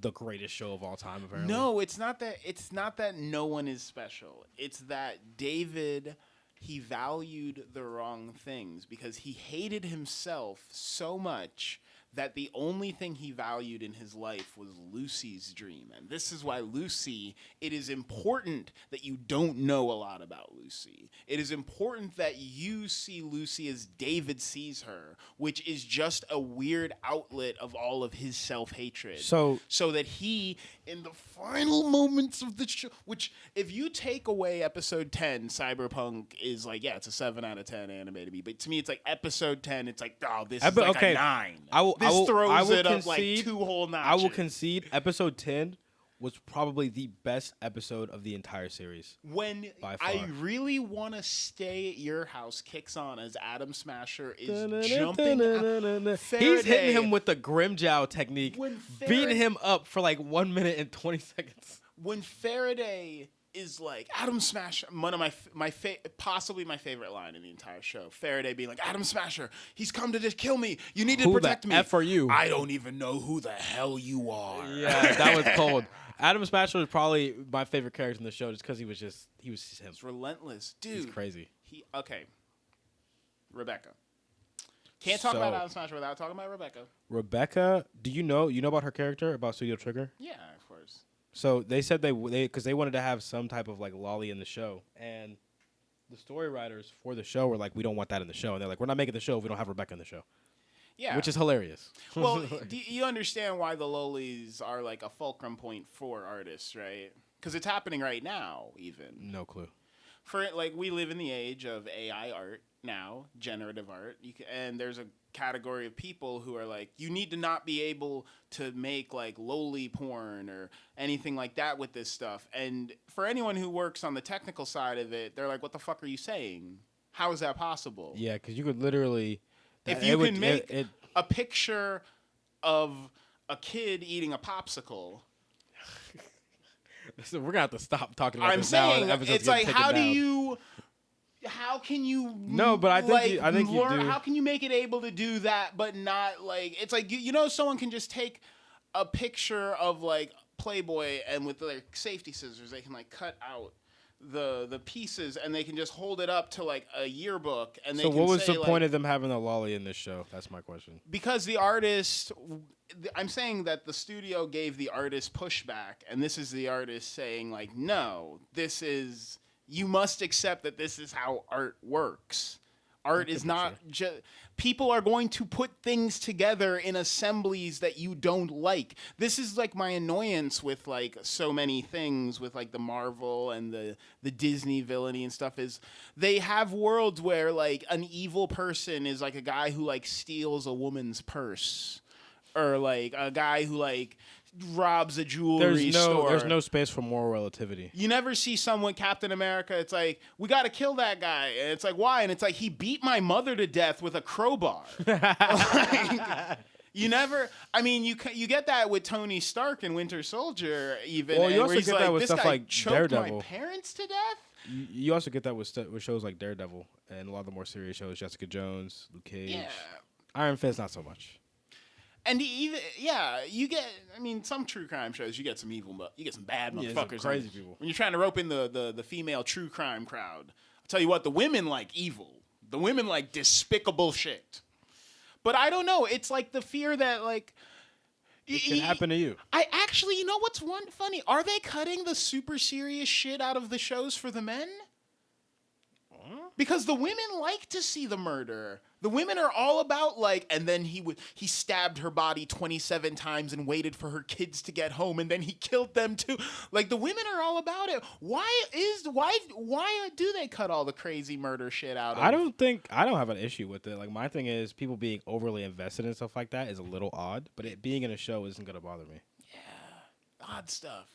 the greatest show of all time? Apparently, no, it's not that. It's not that no one is special. It's that David, he valued the wrong things because he hated himself so much that the only thing he valued in his life was Lucy's dream. And this is why Lucy, it is important that you don't know a lot about Lucy. It is important that you see Lucy as David sees her, which is just a weird outlet of all of his self-hatred. So that he, in the final moments of the show, which if you take away episode 10, Cyberpunk is like, yeah, it's a 7 out of 10 animated me. But to me, it's like episode 10, it's like, oh, this is like a 9. This throws it up like 2 whole notches. I will concede episode 10 was probably the best episode of the entire series. When I Really Want to Stay at Your House kicks on as Adam Smasher is jumping out. He's hitting him with the Grimjow technique, beating him up for like 1 minute and 20 seconds. When Faraday is like, Adam Smasher, one of possibly my favorite line in the entire show. Faraday being like, Adam Smasher, he's come to just kill me. You need to protect me. Who the F are you? I don't even know who the hell you are. Yeah, that was cold. Adam Smasher was probably my favorite character in the show just because he was him. It's relentless. Dude. He's crazy. Okay. Rebecca. Can't talk about Adam Smasher without talking about Rebecca. Rebecca, do you know about her character, about Studio Trigger? Yeah, of course. So they said because they wanted to have some type of like lolly in the show, and the story writers for the show were like, we don't want that in the show, and they're like, we're not making the show if we don't have Rebecca in the show. Yeah, which is hilarious. Well, do you understand why the lolis are like a fulcrum point for artists, right? Because it's happening right now, even. No clue. For like, we live in the age of AI art now, generative art, and there's a category of people who are like, you need to not be able to make like loli porn or anything like that with this stuff. And for anyone who works on the technical side of it, they're like, what the fuck are you saying? How is that possible? Yeah, because you could literally, if you can make a picture of a kid eating a popsicle. So we're gonna have to stop talking about this saying, now. It's like, how can you? No, but I think you do. How can you make it able to do that, but not like? It's like someone can just take a picture of like Playboy and with their safety scissors, they can like cut out the pieces and they can just hold it up to like a yearbook and they can say, what was the point of them having a lolly in this show? That's my question. Because the artist, I'm saying that the studio gave the artist pushback, and this is the artist saying like, no, you must accept that this is how art works. Art is not just... People are going to put things together in assemblies that you don't like. This is like my annoyance with like so many things with like the Marvel and the Disney villainy and stuff is they have worlds where like an evil person is like a guy who like steals a woman's purse, or like a guy who like robs a jewelry store. There's no space for moral relativity. You never see someone, Captain America, it's like, we got to kill that guy. And it's like, why? And it's like, he beat my mother to death with a crowbar. Like, you never, I mean, you get that with Tony Stark in Winter Soldier even. Well, you also get that with stuff like Daredevil. My parents to death? You also get that with shows like Daredevil and a lot of the more serious shows, Jessica Jones, Luke Cage. Yeah. Iron Fist, not so much. And even you get. I mean, some true crime shows you get some evil, but you get some bad motherfuckers. Some crazy people. When you're trying to rope in the female true crime crowd, I'll tell you what, the women like evil. The women like despicable shit. But I don't know. It's like the fear that like it can happen to you. I actually, you know what's funny? Are they cutting the super serious shit out of the shows for the men? Because the women like to see the murder. The women are all about like, and then he stabbed her body 27 times and waited for her kids to get home, and then he killed them too. Like the women are all about it. Why do they cut all the crazy murder shit out of I don't have an issue with it. Like my thing is people being overly invested in stuff like that is a little odd, but it being in a show isn't gonna bother me. Yeah, odd stuff.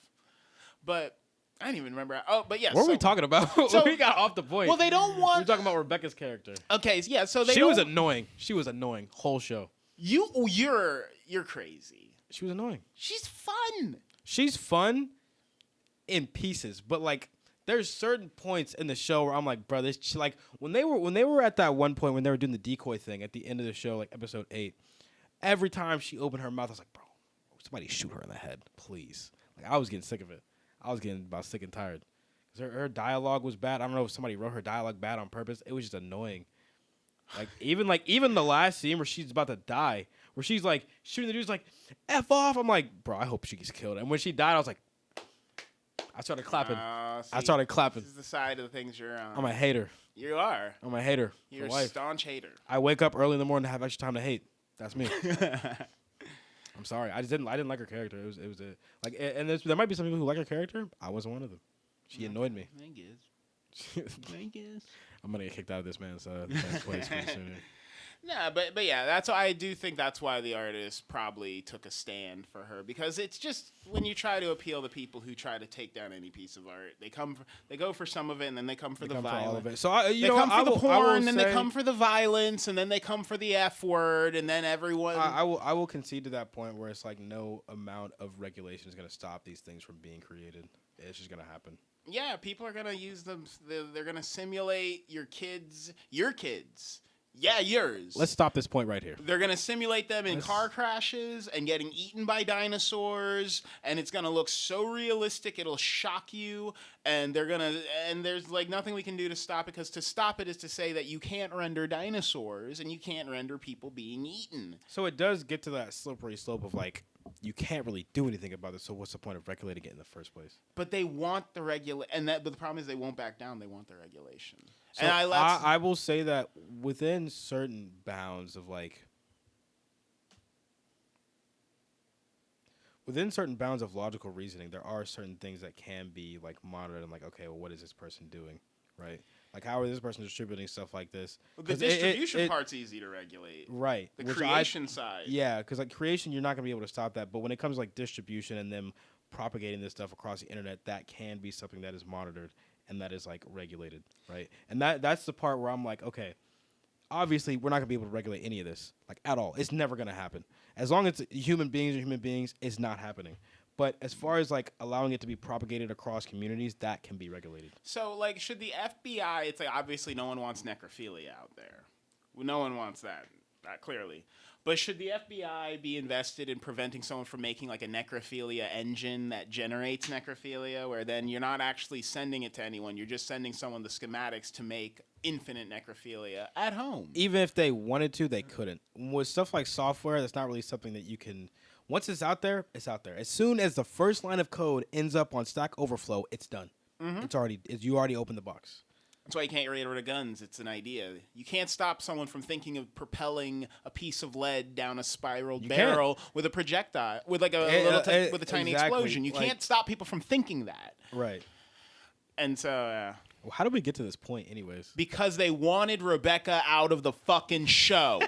But I don't even remember. Oh, but yeah. What were we talking about? So, we got off the point. Well, they don't want. We're talking about Rebecca's character. Okay, yeah. So She was annoying. She was annoying. Whole show. You're crazy. She was annoying. She's fun. She's fun in pieces, but like there's certain points in the show where I'm like, bro, this like when they were at that one point when they were doing the decoy thing at the end of the show, like episode 8. Every time she opened her mouth, I was like, bro, somebody shoot her in the head, please. Like I was getting sick of it. I was getting about sick and tired. Cause her dialogue was bad. I don't know if somebody wrote her dialogue bad on purpose. It was just annoying. Even the last scene where she's about to die, where she's like shooting the dude's like, F off. I'm like, bro, I hope she gets killed. And when she died, I was like, I started clapping. I started clapping. This is the side of the things you're on. I'm a hater. You are. I'm a hater. You're for a life. staunch hater. I wake up early in the morning to have extra time to hate. That's me. I'm sorry. I didn't like her character. It was like, and there might be some people who like her character. I wasn't one of them. She annoyed me. I guess. I'm gonna get kicked out of this man's place pretty soon. Nah, but yeah, I do think that's why the artist probably took a stand for her, because it's just when you try to appeal to people who try to take down any piece of art, they go for some of it, and then they come for the violence. All of it. So they come for the porn, and they come for the violence, and then they come for the F word, and then everyone. I will concede to that point where it's like no amount of regulation is gonna stop these things from being created. It's just gonna happen. Yeah, people are gonna use them. They're gonna simulate your kids. Yeah, yours. Let's stop this point right here. They're going to simulate them in car crashes and getting eaten by dinosaurs, and it's going to look so realistic it'll shock you, and there's like nothing we can do to stop it, because to stop it is to say that you can't render dinosaurs and you can't render people being eaten. So it does get to that slippery slope of like you can't really do anything about it, so what's the point of regulating it in the first place? But they want the but the problem is they won't back down. They want the regulation. So and I will say that within certain bounds of logical reasoning, there are certain things that can be like monitored and like, okay, well, what is this person doing, right? Like, how is this person distributing stuff like this? Well, the distribution part's easy to regulate, right? The creation side, yeah, because like creation, you're not gonna be able to stop that. But when it comes to like distribution and them propagating this stuff across the internet, that can be something that is monitored and that is like regulated, right? And that's the part where I'm like, okay, obviously we're not gonna be able to regulate any of this, like at all. It's never gonna happen. As long as it's human beings, it's not happening. But as far as like allowing it to be propagated across communities, that can be regulated. So like, should the FBI? It's like obviously no one wants necrophilia out there. Well, no one wants that clearly. But should the FBI be invested in preventing someone from making like a necrophilia engine that generates necrophilia, where then you're not actually sending it to anyone, you're just sending someone the schematics to make infinite necrophilia at home? Even if they wanted to, they couldn't. With stuff like software, that's not really something that you can. Once it's out there, it's out there. As soon as the first line of code ends up on Stack Overflow, it's done. Mm-hmm. You already opened the box. That's why you can't get rid of guns. It's an idea. You can't stop someone from thinking of propelling a piece of lead down a spiral barrel with a projectile, with like with a tiny explosion. You can't stop people from thinking that. Right. And so, well, how did we get to this point, anyways? Because they wanted Rebecca out of the fucking show.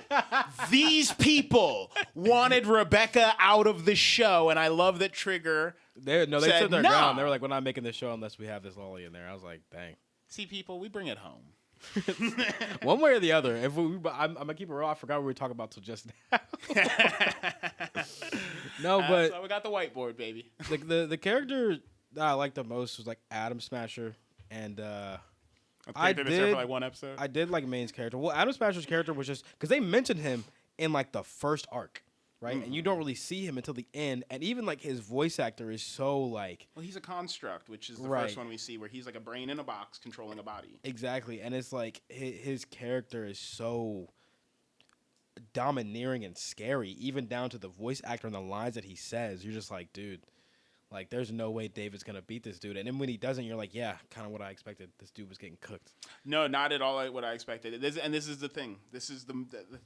These people wanted Rebecca out of the show, and I love that Trigger. They stood their ground. They were like, "We're not making this show unless we have this lolly in there." I was like, "Dang." See, people, we bring it home. One way or the other. I'm gonna keep it real. I forgot what we were talking about till just now. No, but so we got the whiteboard, baby. Like the character that I liked the most was like Adam Smasher, and I did for like one episode. I did like Maine's character. Well, Adam Smasher's character was just because they mentioned him in like the first arc. Right, and you don't really see him until the end, and even like his voice actor is so like. Well, he's a construct, which is the first one we see, where he's like a brain in a box controlling a body. Exactly, and it's like his character is so domineering and scary, even down to the voice actor and the lines that he says. You're just like, dude, Like, there's no way David's gonna beat this dude. And then when he doesn't, you're like, yeah, kind of what I expected. This dude was getting cooked. No, not at all what I expected. This is the thing. This is the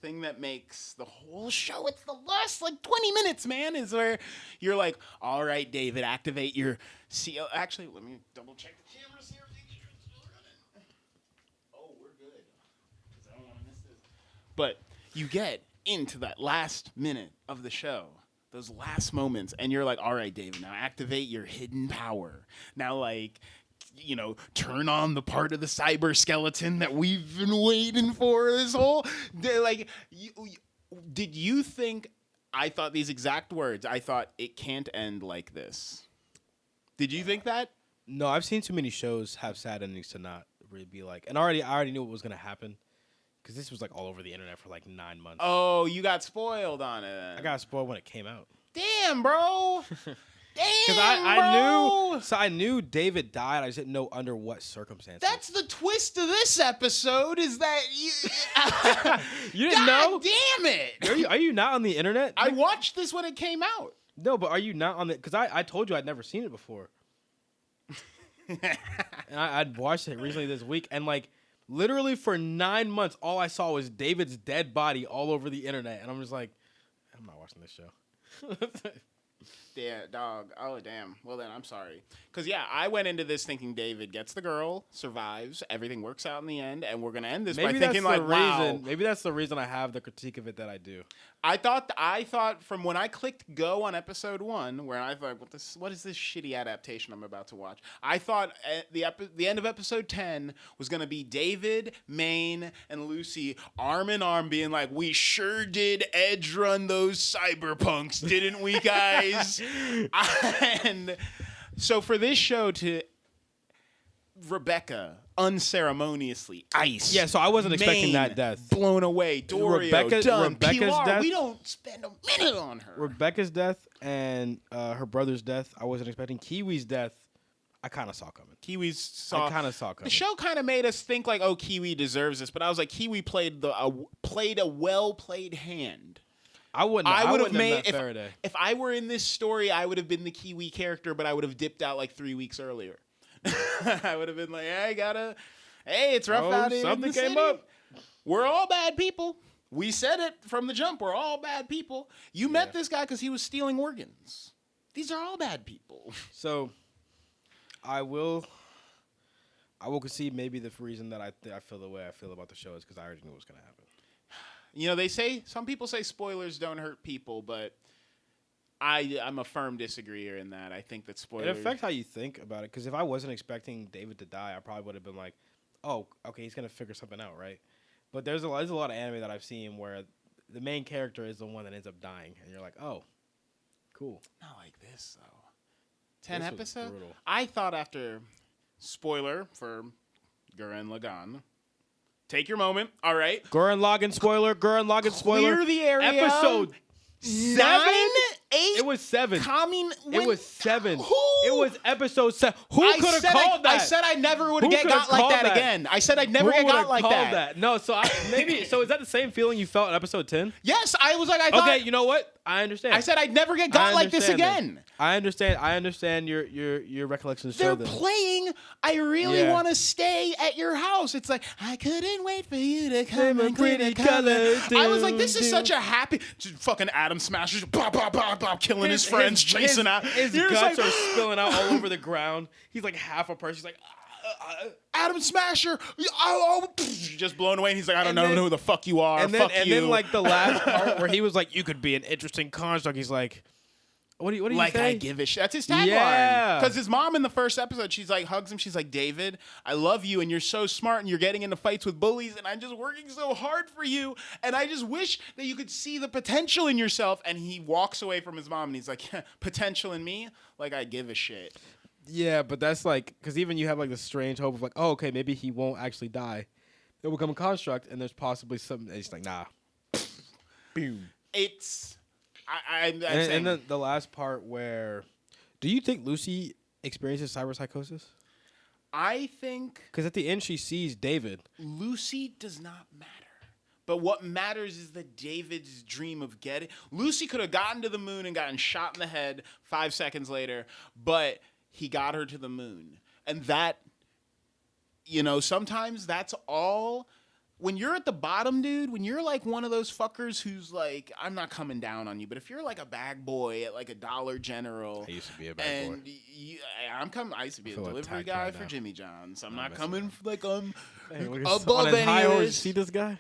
thing that makes the whole show. It's the last like 20 minutes, man. Is where you're like, all right, David, activate your CO. Actually, let me double check the cameras here. Everything's still running. Oh, we're good. 'Cause I don't want to miss this. But you get into that last minute of the show. Those last moments, and you're like, all right, David, now activate your hidden power. Now, like, turn on the part of the cyber skeleton that we've been waiting for this whole day. Like, did you think I thought these exact words? I thought it can't end like this. Did you think that? No, I've seen too many shows have sad endings to not really be like. And I already knew what was gonna happen. Because this was like all over the internet for like 9 months. Oh, you got spoiled on it. I got spoiled when it came out. Damn, bro. Damn, Because I knew David died. I just didn't know under what circumstances. That's the twist of this episode. Is that you? You didn't know? Damn it! Are you not on the internet? I watched this when it came out. No, but are you not on the? Because I told you I'd never seen it before. And I'd watched it recently this week, and like. Literally for 9 months, all I saw was David's dead body all over the internet, and I'm just like, I'm not watching this show. Yeah, dog. Oh, damn. Well, then, I'm sorry. Because, yeah, I went into this thinking David gets the girl, survives, everything works out in the end, and we're going to end this by thinking, like, wow. Maybe that's the reason I have the critique of it that I do. I thought from when I clicked go on episode 1, where I thought, what is this shitty adaptation I'm about to watch? I thought the end of episode 10 was going to be David, Maine, and Lucy arm in arm being like, we sure did edge run those cyberpunks, didn't we, guys? And so for this show to Rebecca unceremoniously ice. Yeah, so I wasn't expecting that death. Blown away. Dorio done. Rebecca's Pilar, death. we don't spend a minute on her. Rebecca's death and her brother's death, I wasn't expecting. Kiwi's death, I kind of saw coming. I kind of saw coming. The show kind of made us think like, oh, Kiwi deserves this, but I was like, Kiwi played a well played hand. I wouldn't have made Faraday. If I were in this story, I would have been the Kiwi character, but I would have dipped out like 3 weeks earlier. I would have been like, hey, it's rough out here. Something came up. We're all bad people. We said it from the jump. We're all bad people. You met this guy because he was stealing organs. These are all bad people. So, I will concede maybe the reason that I feel the way I feel about the show is because I already knew what was going to happen. You know, some people say spoilers don't hurt people, but I'm a firm disagreeer in that. I think that spoilers... It affects how you think about it, because if I wasn't expecting David to die, I probably would have been like, oh, okay, he's going to figure something out, right? But there's a lot of anime that I've seen where the main character is the one that ends up dying, and you're like, oh, cool. Not like this, though. 10 episodes? Brutal. I thought after... Spoiler for Gurren Lagann. Take your moment, all right? Gurren Lagann spoiler. Clear the area. Episode 7? 8? It was 7. It was 7. Who? It was episode 7. Who could have called that? I said I never would have got like that again. I said I'd never get got like that. No, so so is that the same feeling you felt in episode 10? Yes, I was like, I thought. Okay, you know what? I understand. I said I'd never get got like this again. I understand your recollections. They're playing. I really want to stay at your house. It's like I couldn't wait for you to come and pretty colors. I was like, this is such a happy. Fucking Adam Smasher's killing his friends, chasing out. His guts are spilling out all over the ground. He's like half a person. He's like. Adam Smasher, just blown away. And he's like, I don't know who the fuck you are. And then like the last part where he was like, you could be an interesting construct. He's like, what do you like say? I give a shit. That's his tagline. Yeah. Because his mom in the first episode, she's like, hugs him. She's like, David, I love you, and you're so smart, and you're getting into fights with bullies, and I'm just working so hard for you, and I just wish that you could see the potential in yourself. And he walks away from his mom, and he's like, potential in me? Like I give a shit. Yeah, but that's like, because even you have like the strange hope of like, oh, okay, maybe he won't actually die. He'll become a construct, and there's possibly something. It's like, nah. Boom. It's, and then the last part where, do you think Lucy experiences cyberpsychosis? I think. Because at the end, she sees David. Lucy does not matter. But what matters is that David's dream of getting... Lucy could have gotten to the moon and gotten shot in the head 5 seconds later, but he got her to the moon. And that, sometimes that's all... When you're at the bottom, dude, when you're like one of those fuckers who's like, I'm not coming down on you, but if you're like a bag boy at like a Dollar General, I used to be a bag boy. I used to be a delivery attacked guy right for now. Jimmy John's. I'm not coming like I'm On above his any high of horse, this. see this guy?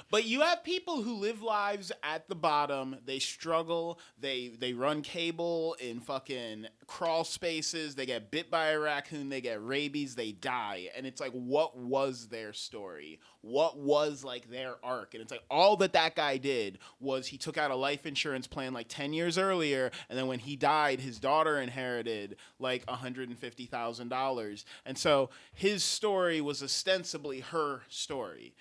But you have people who live lives at the bottom. They struggle. They run cable in fucking crawl spaces. They get bit by a raccoon. They get rabies. They die. And it's like, what was their story? What was like their arc? And it's like all that guy did was he took out a life insurance plan like 10 years earlier. And then when he died, his daughter inherited like $150,000. And so his story was ostensibly her story.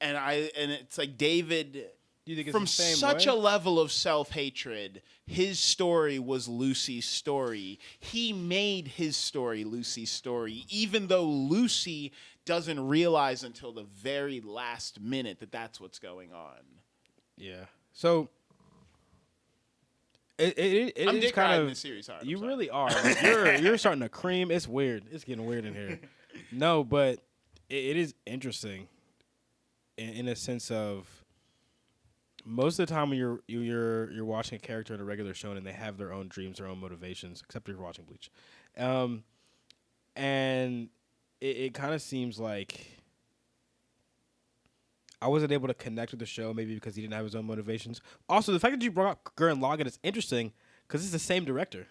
And it's like David, Do you think it's from the same such way? a level of self-hatred, his story was Lucy's story. He made his story Lucy's story, even though Lucy doesn't realize until the very last minute that that's what's going on. Yeah. So it I'm is dick kind riding of this series hard. I'm you sorry. really are. Like, you're starting to cream. It's weird. It's getting weird in here. No, but it is interesting in a sense of most of the time when you're watching a character in a regular show and they have their own dreams, their own motivations, except if you're watching Bleach, and it kind of seems like I wasn't able to connect with the show, maybe because he didn't have his own motivations. Also, the fact that you brought up Gurren Lagann is interesting because it's the same director.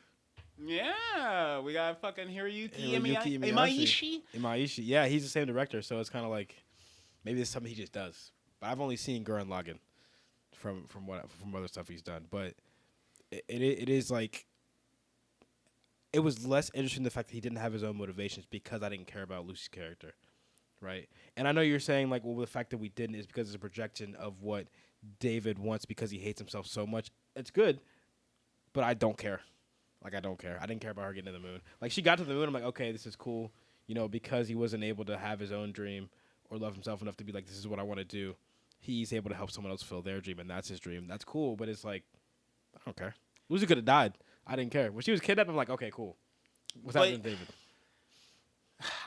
Yeah, we got fucking Hiroyuki Imaishi. Imaishi. Yeah, he's the same director, so it's kind of like maybe it's something he just does. But I've only seen Gurren Lagann from other stuff he's done. But it is like it was less interesting the fact that he didn't have his own motivations because I didn't care about Lucy's character, right? And I know you're saying like, well, the fact that we didn't is because it's a projection of what David wants because he hates himself so much. It's good, but I don't care. Like, I don't care. I didn't care about her getting to the moon. Like, she got to the moon. I'm like, okay, this is cool. Because he wasn't able to have his own dream or love himself enough to be like, this is what I want to do. He's able to help someone else fulfill their dream, and that's his dream. That's cool, but it's like, I don't care. Lucy could have died. I didn't care. When she was kidnapped, I'm like, okay, cool. What's happening to David?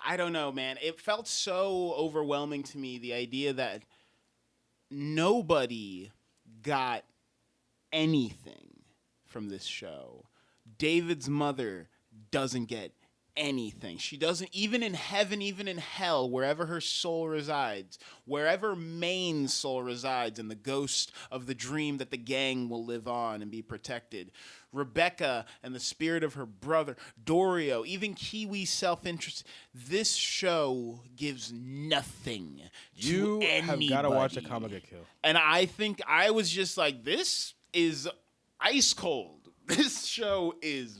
I don't know, man. It felt so overwhelming to me, the idea that nobody got anything from this show. David's mother doesn't get anything. She doesn't, even in heaven, even in hell, wherever her soul resides, wherever Maine's soul resides, in the ghost of the dream that the gang will live on and be protected. Rebecca and the spirit of her brother, Dorio, even Kiwi's self-interest. This show gives nothing to anybody. You have got to watch a Comic Kill. And I think I was just like, this is ice cold. This show is...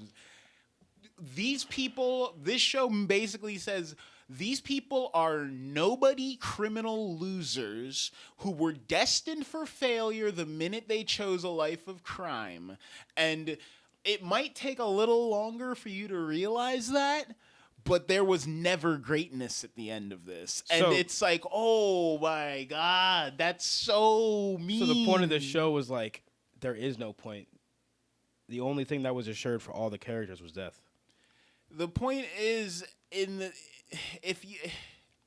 These people, this show basically says these people are nobody criminal losers who were destined for failure the minute they chose a life of crime. And it might take a little longer for you to realize that, but there was never greatness at the end of this. And So- it's like, oh my God, that's so mean. So the point of this show was like, there is no point. The only thing that was assured for all the characters was death. The point is,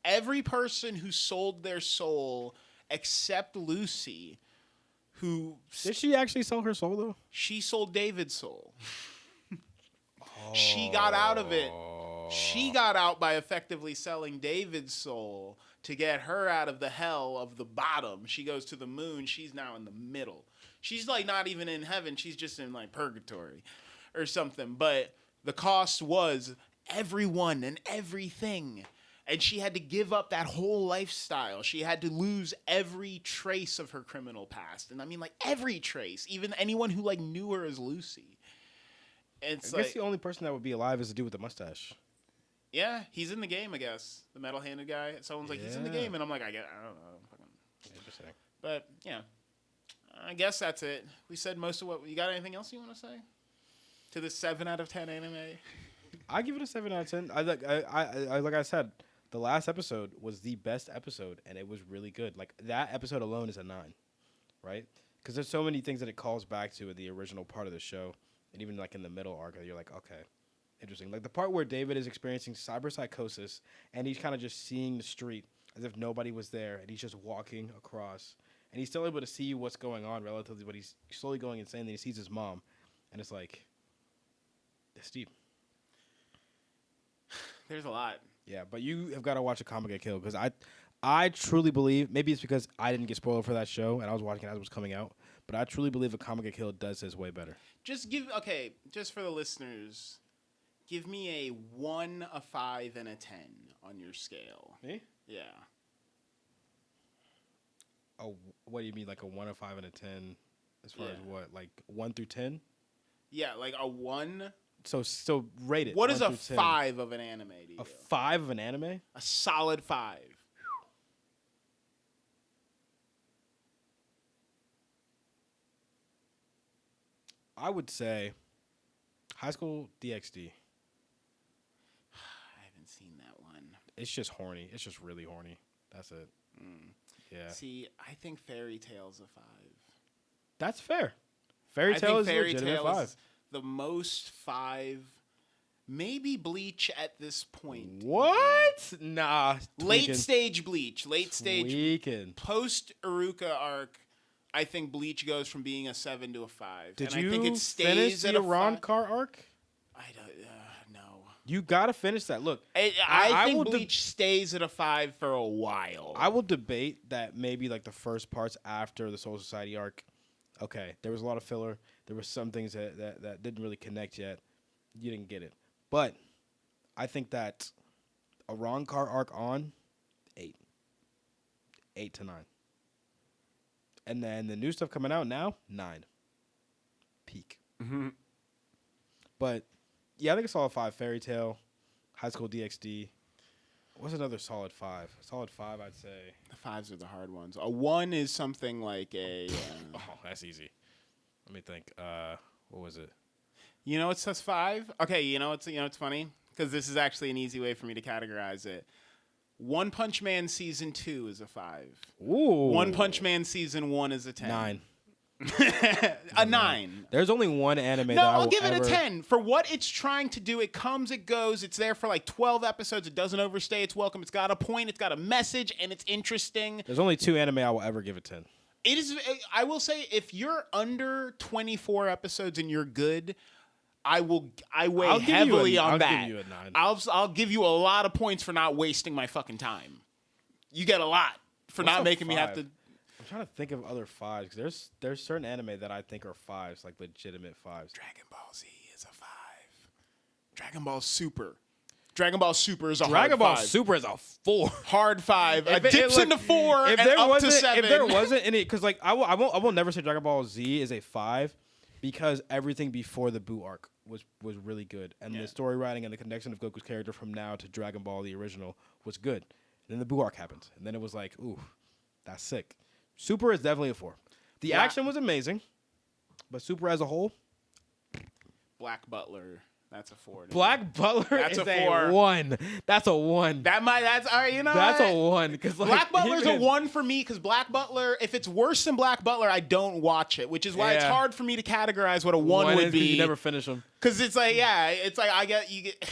every person who sold their soul except Lucy, who Did she actually sell her soul though? she sold David's soul. She got out of it. She got out by effectively selling David's soul to get her out of the hell of the bottom. She goes to the moon. She's now in the middle. She's like not even in heaven. She's just in like purgatory or something. But the cost was everyone and everything. And she had to give up that whole lifestyle. She had to lose every trace of her criminal past. And I mean, like, every trace. Even anyone who, like, knew her as Lucy. It's I guess the only person that would be alive is the dude with the mustache. yeah, he's in the game, I guess. The metal-handed guy. Someone's like, he's in the Yeah. game. And I'm like, I don't know. Fucking. Interesting. But, yeah. I guess that's it. We said most of what... You got anything else you want to say? To the 7 out of 10 anime? I give it a 7 out of 10. Like I said, The last episode was the best episode, and it was really good. Like, that episode alone is a 9, right? Because there's so many things that it calls back to in the original part of the show, and even, like, in the middle arc, you're like, okay, interesting. Like, the part where David is experiencing cyberpsychosis, and he's kind of just seeing the street as if nobody was there, and he's just walking across, and he's still able to see what's going on relatively, but he's slowly going insane, and he sees his mom, and it's like, it's deep. There's a lot. Yeah, but you have got to watch A Comma Get Killed, because I truly believe, maybe it's because I didn't get spoiled for that show, and I was watching it as it was coming out, but I truly believe A Comma Get Killed does this way better. Just for the listeners, give me a 1, a 5, and a 10 on your scale. Me? Yeah. Oh, what do you mean, like a 1, a 5, and a 10? As far as what, like 1 through 10? Yeah, like a 1. So rate it. What is a 10. 5 of an anime to you? A 5 of an anime? A solid 5. I would say High School DxD. I haven't seen that one. It's just horny. It's just really horny. That's it. Yeah. See, I think Fairy Tail's a 5. That's fair. Fairy Tail is Fairy legitimate Tail 5. is the most 5. Maybe Bleach at this point. What? Nah. Late stage Bleach. Late stage. Tweaking. Post Iruka arc, I think Bleach goes from being a 7 to a 5. Did and you I think it stays finish at the a 5. Iran car arc? I don't know. You gotta finish that. Look, I think Bleach stays at a 5 for a while. I will debate that maybe like the first parts after the Soul Society arc. Okay, there was a lot of filler. There were some things that didn't really connect yet. You didn't get it. But I think that a Ron Car arc on 8. 8 to 9. And then the new stuff coming out now, 9. Peak. Mm-hmm. But yeah, I think a solid 5. Fairy Tail, High School DxD. What's another solid 5? Solid 5, I'd say. The 5s are the hard ones. A 1 is something like a. Oh, that's easy. Let me think. What was it? You know, it says 5. Okay, it's funny because this is actually an easy way for me to categorize it. One Punch Man season 2 is a 5. Ooh. One Punch Man season 1 is a 10. 9. A 9. There's only one anime No, that I I'll will give it ever... a 10. For what it's trying to do, it comes, it goes. It's there for like 12 episodes. It doesn't overstay its welcome. It's got a point. It's got a message, and it's interesting. There's only 2 anime I will ever give a 10. It is. I will say, if you're under 24 episodes and you're good, I weigh heavily on that. I'll give you a 9. I'll give you a lot of points for not wasting my fucking time. You get a lot for What's not a making me have 5? to. I'm trying to think of other 5s because there's certain anime that I think are 5s, like legitimate 5s. Dragon Ball Z is a 5. Dragon Ball Super. Dragon Ball Super is a Dragon hard Ball 5. Super is a 4. Hard 5. If It dips into 4 and up to 7. If there wasn't any, because like I will never say Dragon Ball Z is a 5 because everything before the Buu arc was really good, and the story writing and the connection of Goku's character from now to Dragon Ball the original was good. And then the Buu arc happened, and then it was like, ooh, that's sick. Super is definitely a 4. The action was amazing, but Super as a whole, Black Butler. That's a 4. Black Butler That's is a 4. 1. That's a 1. That's all right. You know, That's what? a 1 because like, Black Butler's a 1 for me because Black Butler. If it's worse than Black Butler, I don't watch it, which is why it's hard for me to categorize what a 1 would be. You never finish them because it's like I get you get.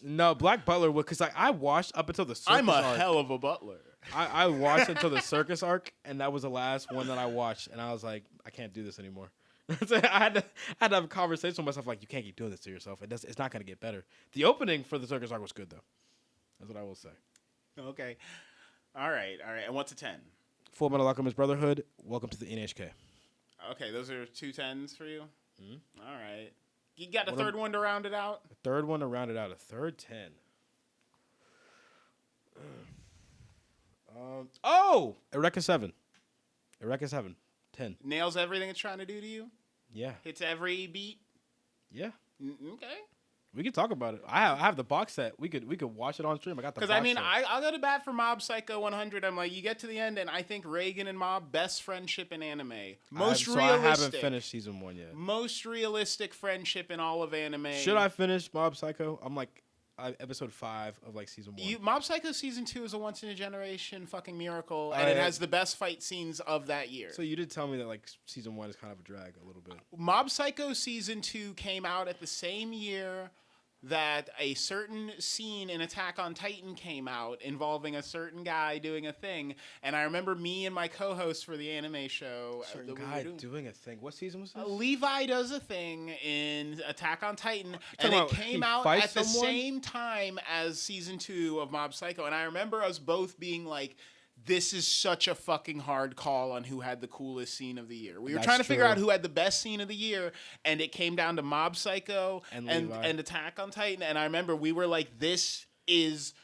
No, Black Butler would because like I watched up until the circus I'm a arc. hell of a butler. I watched until the circus arc, and that was the last one that I watched, and I was like, I can't do this anymore. I had to have a conversation with myself like, you can't keep doing this to yourself. It's not going to get better. The opening for the circus arc was good though. That's what I will say. Okay. All right. And what's a 10? Full Metal Alchemist Brotherhood. Welcome to the NHK. Okay, those are 2 10s for you. Mm-hmm. All right. You got a third one to round it out. A third one to round it out. A third 10. Eureka 7. Eureka 7. 10. Nails everything it's trying to do to you. Yeah. Hits every beat. Yeah. Okay. We could talk about it. I have the box set. We could watch it on stream. I got the box set. Because I'll go to bat for Mob Psycho 100. I'm like, you get to the end, and I think Reagan and Mob best friendship in anime. Most realistic. I haven't finished season 1 yet. Most realistic friendship in all of anime. Should I finish Mob Psycho? I'm like episode 5 of like season 1. Mob Psycho season 2 is a once in a generation fucking miracle, and it has the best fight scenes of that year. So you did tell me that like season 1 is kind of a drag a little bit. Mob Psycho season 2 came out at the same year that a certain scene in Attack on Titan came out involving a certain guy doing a thing, and I remember me and my co-host for the anime show. Certain guy doing a thing. What season was this? Levi does a thing in Attack on Titan, and it came out at the same time as season 2 of Mob Psycho, and I remember us both being like, this is such a fucking hard call on who had the coolest scene of the year. We were trying to figure out who had the best scene of the year, and it came down to Mob Psycho and Attack on Titan. And I remember we were like, this is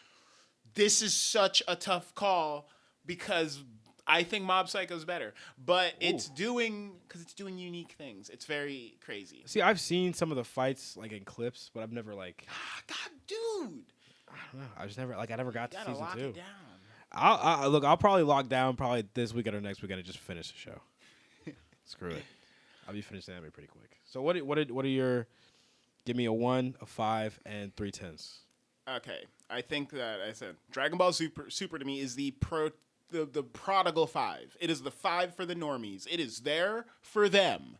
such a tough call because I think Mob Psycho is better. But it's doing unique things. It's very crazy. See, I've seen some of the fights like in clips, but I've never like. God, dude. I don't know. I never got to season 2. Lock it down. I'll probably lock down this weekend or next weekend and just finish the show. Screw it. I'll be finished the anime pretty quick. So what are your? Give me a 1, a 5, and 3 10s. Okay, I think that I said Dragon Ball Super to me is the prodigal 5. It is the 5 for the normies. It is there for them.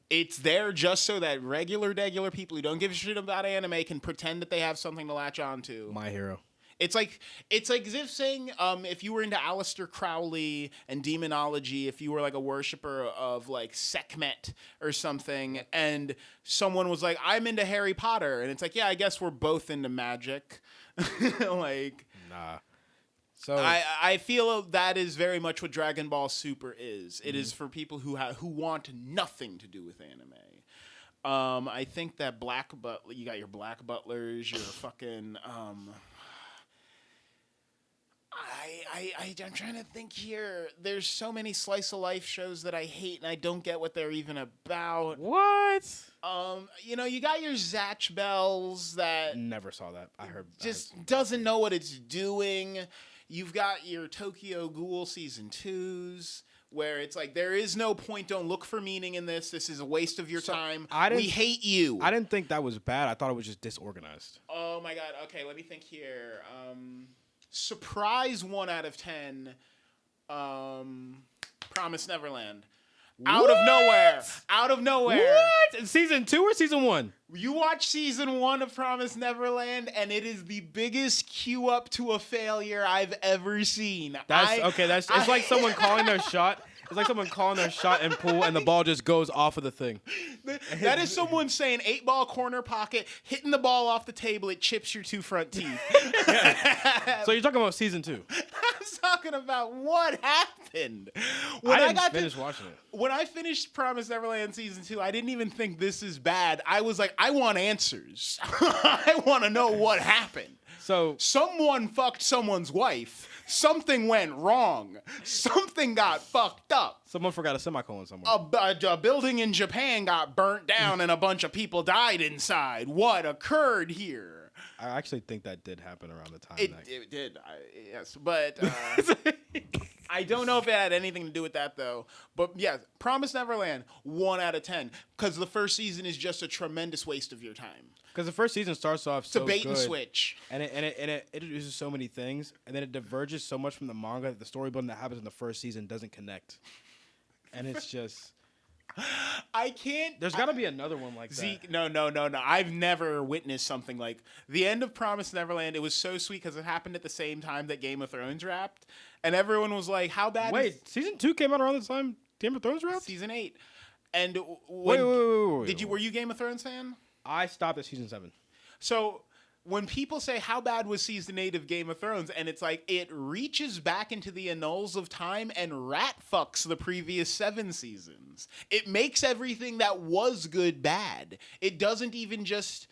It's there just so that regular people who don't give a shit about anime can pretend that they have something to latch on to. My Hero. It's like as if saying if you were into Aleister Crowley and demonology, if you were like a worshiper of like Sekhmet or something, and someone was like, I'm into Harry Potter, and it's like, yeah, I guess we're both into magic. Like, nah. So I feel that is very much what Dragon Ball Super is. It is for people who want nothing to do with anime. I think that you got your Black Butlers, your fucking I'm trying to think here. There's so many slice of life shows that I hate, and I don't get what they're even about. What? You got your Zatch Bells that never saw that. I heard doesn't know what it's doing. You've got your Tokyo Ghoul season 2s. Where it's like, there is no point, don't look for meaning in this. This is a waste of your time. We hate you. I didn't think that was bad. I thought it was just disorganized. Oh my god. Okay, let me think here. Surprise 1 out of 10. Promise Neverland. Out of nowhere. What? Season 2 or season 1? You watch season 1 of Promise Neverland, and it is the biggest cue up to a failure I've ever seen. It's like someone calling their shot. It's like someone calling their shot in pool, and the ball just goes off of the thing. That is someone saying 8-ball corner pocket, hitting the ball off the table, it chips your 2 front teeth. So you're talking about season 2? I'm talking about what happened. I didn't finish watching it. When I finished Promise Neverland season 2, I didn't even think this is bad. I was like, I want answers. I want to know what happened. So someone fucked someone's wife. Something went wrong. Something got fucked up. Someone forgot a semicolon somewhere. A building in Japan got burnt down and a bunch of people died inside. What occurred here? I actually think that did happen around the time. It did. Yes. But I don't know if it had anything to do with that, though. But, yeah, Promise Neverland, 1 out of 10. Because the first season is just a tremendous waste of your time. Because the first season starts off so good. It's a bait and switch. And it introduces so many things, and then it diverges so much from the manga that the story building that happens in the first season doesn't connect. And it's just... I can't... There's got to be another one like that. Zeke, no. I've never witnessed something like... The end of Promise Neverland, it was so sweet because it happened at the same time that Game of Thrones wrapped. And everyone was like, how bad season 2 came out around the time Game of Thrones wrapped? Season 8. And wait. Were you a Game of Thrones fan? I stopped at season 7. So when people say how bad was season 8 of Game of Thrones, and it's like it reaches back into the annals of time and rat fucks the previous 7 seasons. It makes everything that was good bad. It doesn't even just...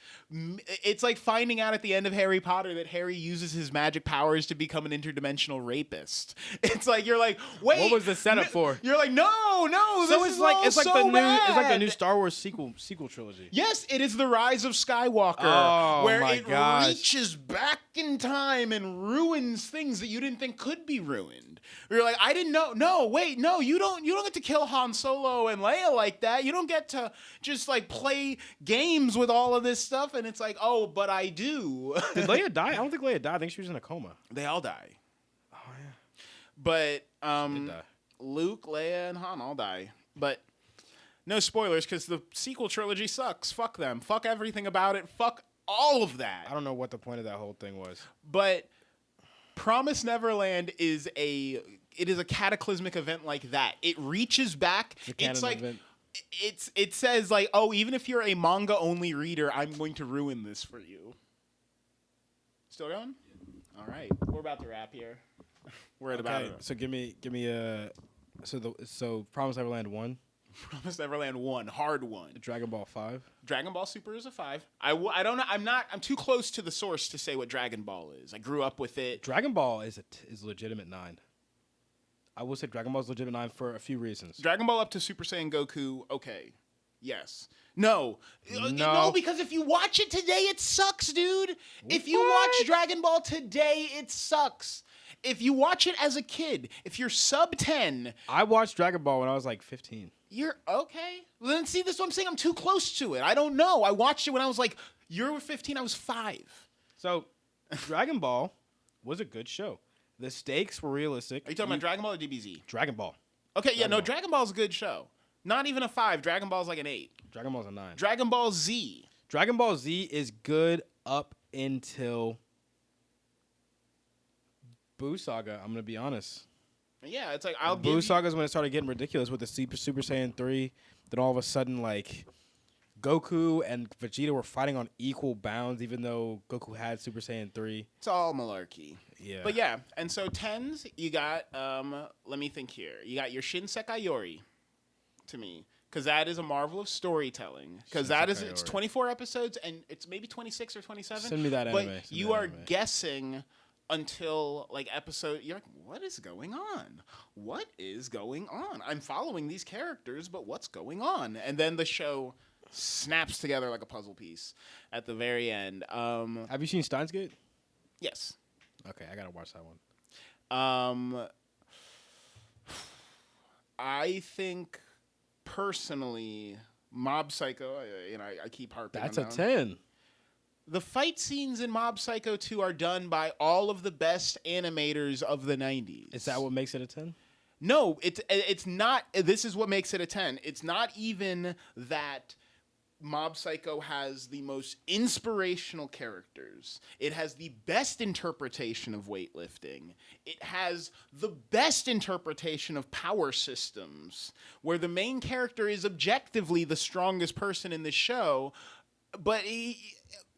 It's like finding out at the end of Harry Potter that Harry uses his magic powers to become an interdimensional rapist. It's like, you're like, wait... What was the setup for? You're like, no, so this is the new Star Wars sequel trilogy. Yes, it is the Rise of Skywalker, where it gosh. reaches back in time and ruins things that you didn't think could be ruined. You're like, I didn't know. No, wait, no, you don't get to kill Han Solo and Leia like that. You don't get to just like play games with all of this stuff. And it's like, oh, but I do. Did Leia die? I don't think Leia died. I think she was in a coma. They all die. Oh yeah. But She did die. Luke, Leia, and Han all die. But no spoilers, because the sequel trilogy sucks. Fuck them. Fuck everything about it. Fuck all of that. I don't know what the point of that whole thing was. But Promise Neverland is a cataclysmic event like that. It reaches back. It's like event. it says like, oh, even if you're a manga only reader, I'm going to ruin this for you. Still going? All right, we're about to wrap here. We're at about. So give me a. So Promise Neverland 1. Promise Neverland 1, hard one. Dragon Ball 5. Dragon Ball Super is a 5. I don't know. I'm too close to the source to say what Dragon Ball is. I grew up with it. Dragon Ball is legitimate 9. I will say Dragon Ball is legitimate 9 for a few reasons. Dragon Ball up to Super Saiyan Goku, okay. Yes. No, because if you watch it today, it sucks, dude. If you watch Dragon Ball today, it sucks. If you watch it as a kid, if you're sub 10. I watched Dragon Ball when I was like 15. You're okay. Well, then see, this is what I'm saying. I'm too close to it. I don't know. I watched it when I was like, you were 15, I was 5. So, Dragon Ball was a good show. The stakes were realistic. Are you talking about Dragon Ball or DBZ? Dragon Ball. Okay, Dragon Ball's a good show. Not even a 5. Dragon Ball's like an 8. Dragon Ball's a 9. Dragon Ball Z. Dragon Ball Z is good up until Buu Saga. I'm gonna be honest. Yeah, it's like Buu Saga is when it started getting ridiculous with the Super Saiyan 3. Then all of a sudden, like Goku and Vegeta were fighting on equal bounds, even though Goku had Super Saiyan 3. It's all malarkey. Yeah. But yeah, and so 10s, you got let me think here. You got your Shinsekai Yori to me. Because that is a marvel of storytelling. Because it's 24 episodes and it's maybe 26 or 27. Send me that anime. But you are guessing until like episode. You're like, what is going on? What is going on? I'm following these characters, but what's going on? And then the show snaps together like a puzzle piece at the very end. Have you seen Steins Gate? Yes. Okay, I gotta watch that one. I think personally, Mob Psycho. I keep harping. That's on a that 10. The fight scenes in Mob Psycho 2 are done by all of the best animators of the 90s. Is that what makes it a 10? No, it's not. This is what makes it a 10. It's not even that Mob Psycho has the most inspirational characters. It has the best interpretation of weightlifting. It has the best interpretation of power systems, where the main character is objectively the strongest person in the show, but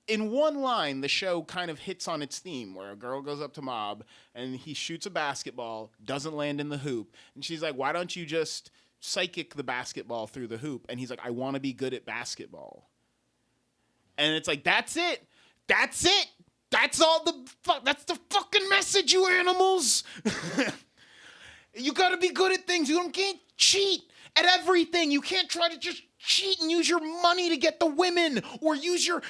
in one line, the show kind of hits on its theme, where a girl goes up to Mob and he shoots a basketball, doesn't land in the hoop, and she's like, why don't you just psychic the basketball through the hoop? And he's like, I want to be good at basketball. And it's like, that's it. That's it. That's all that's the fucking message, you animals. You got to be good at things. You can't cheat at everything. You can't try to just cheat and use your money to get the women, or use your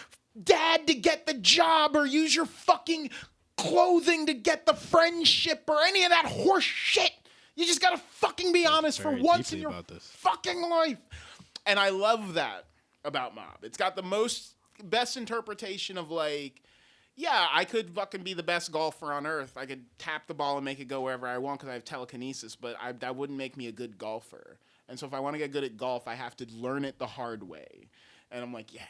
dad to get the job, or use your fucking clothing to get the friendship, or any of that horse shit. You just gotta fucking be honest for once in your fucking life. And I love that about Mob. It's got the best interpretation of like, yeah, I could fucking be the best golfer on earth. I could tap the ball and make it go wherever I want because I have telekinesis, but that wouldn't make me a good golfer. And so if I want to get good at golf, I have to learn it the hard way. And I'm like, yeah.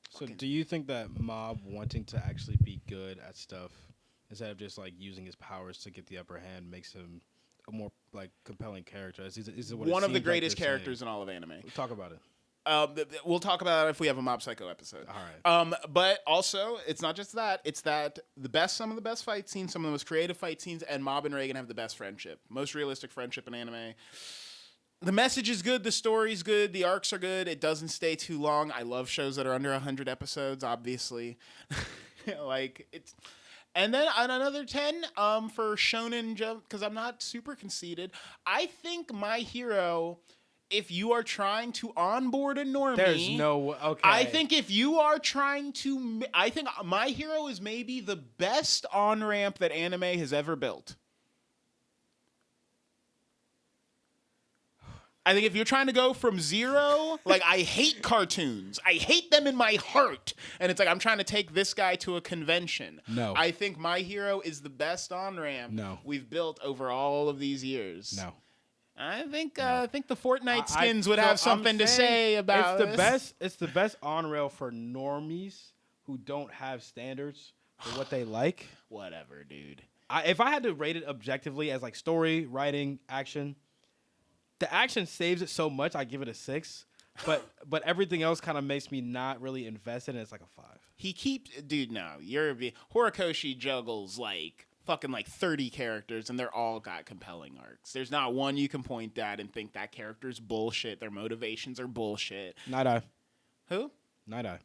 So do you think that Mob wanting to actually be good at stuff instead of just like using his powers to get the upper hand makes him a more like compelling character? Is what one of the greatest characters in all of anime. We'll talk about it. We'll talk about it if we have a Mob Psycho episode. All right. But also, it's not just that. It's that some of the best fight scenes, some of the most creative fight scenes, and Mob and Reagan have the best friendship. Most realistic friendship in anime. The message is good. The story's good. The arcs are good. It doesn't stay too long. I love shows that are under 100 episodes, obviously. And then on another 10 for Shonen Jump, because I'm not super conceited. I think My Hero if you are trying to onboard a normie, There's no okay. I think if you are trying to, I think My Hero is maybe the best on ramp that anime has ever built. I think if you're trying to go from zero, like I hate cartoons. I hate them in my heart. And it's like I'm trying to take this guy to a convention. No. I think My Hero is the best on-ramp we've built over all of these years. No. I think the Fortnite skins would have something to say about It's the best on-rail for normies who don't have standards for what they like. Whatever, dude. If I had to rate it objectively as like story, writing, action, the action saves it so much, I give it a 6. But everything else kind of makes me not really invested, and it's like a 5. He keeps, dude. No, Horikoshi juggles like fucking like 30 characters, and they're all got compelling arcs. There's not one you can point at and think that character's bullshit. Their motivations are bullshit. Night Eye. Who? Night Eye.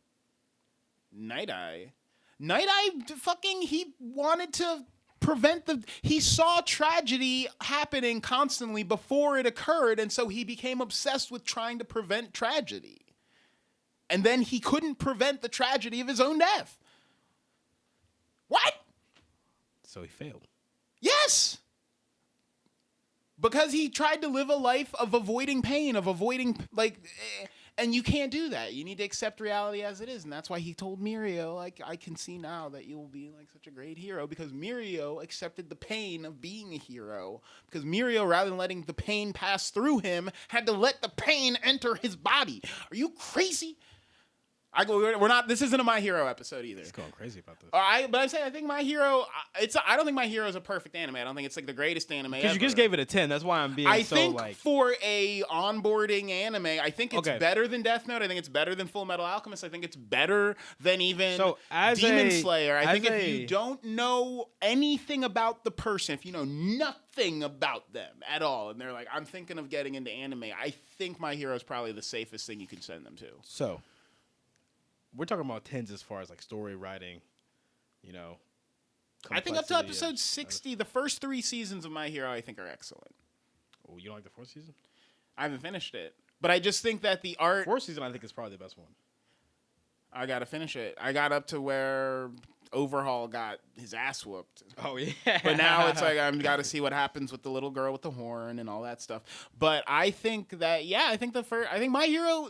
Night Eye. Night Eye. Fucking. He wanted to prevent he saw tragedy happening constantly before it occurred, and so he became obsessed with trying to prevent tragedy. And then he couldn't prevent the tragedy of his own death. What? So he failed. Yes. Because he tried to live a life of avoiding pain, of avoiding and you can't do that. You need to accept reality as it is. And that's why he told Mirio, like, I can see now that you will be like such a great hero, because Mirio accepted the pain of being a hero. Because Mirio, rather than letting the pain pass through him, had to let the pain enter his body. Are you crazy? We're not. This isn't a My Hero episode either. He's going crazy about this. But I'm saying I think My Hero. I don't think My Hero is a perfect anime. I don't think it's like the greatest anime ever. Because you just gave it a 10. That's why I'm being. I think for a onboarding anime, I think it's better than Death Note. I think it's better than Full Metal Alchemist. I think it's better than even Demon Slayer. I think if you don't know anything about the person, if you know nothing about them at all, and they're like, I'm thinking of getting into anime, I think My Hero is probably the safest thing you can send them to. So. We're talking about 10s as far as like story writing, I think up to episode 60, the first 3 seasons of My Hero, I think are excellent. Oh, you don't like the 4th season? I haven't finished it, but I just think that the art. 4th season, I think, is probably the best one. I gotta finish it. I got up to where Overhaul got his ass whooped. Oh yeah. But now it's like I've got to see what happens with the little girl with the horn and all that stuff. But I think that I think My Hero.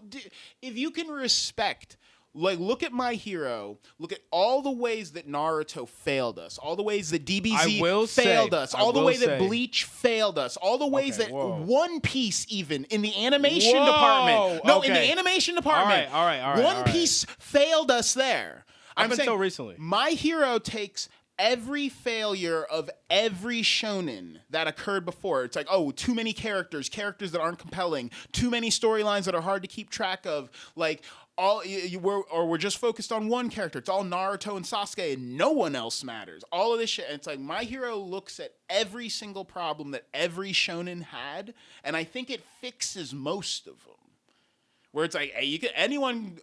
If you can respect. Like, look at My Hero. Look at all the ways that Naruto failed us. All the ways that DBZ failed us. All the way that Bleach failed us. All the ways that One Piece, even, in the animation department. No, in the animation department. All right. One Piece failed us there. Up until recently. My Hero takes every failure of every shonen that occurred before. It's like, too many characters that aren't compelling. Too many storylines that are hard to keep track of. Like... we're just focused on one character. It's all Naruto and Sasuke, and no one else matters. All of this shit. And it's like My Hero looks at every single problem that every shonen had, and I think it fixes most of them. Where it's like, hey,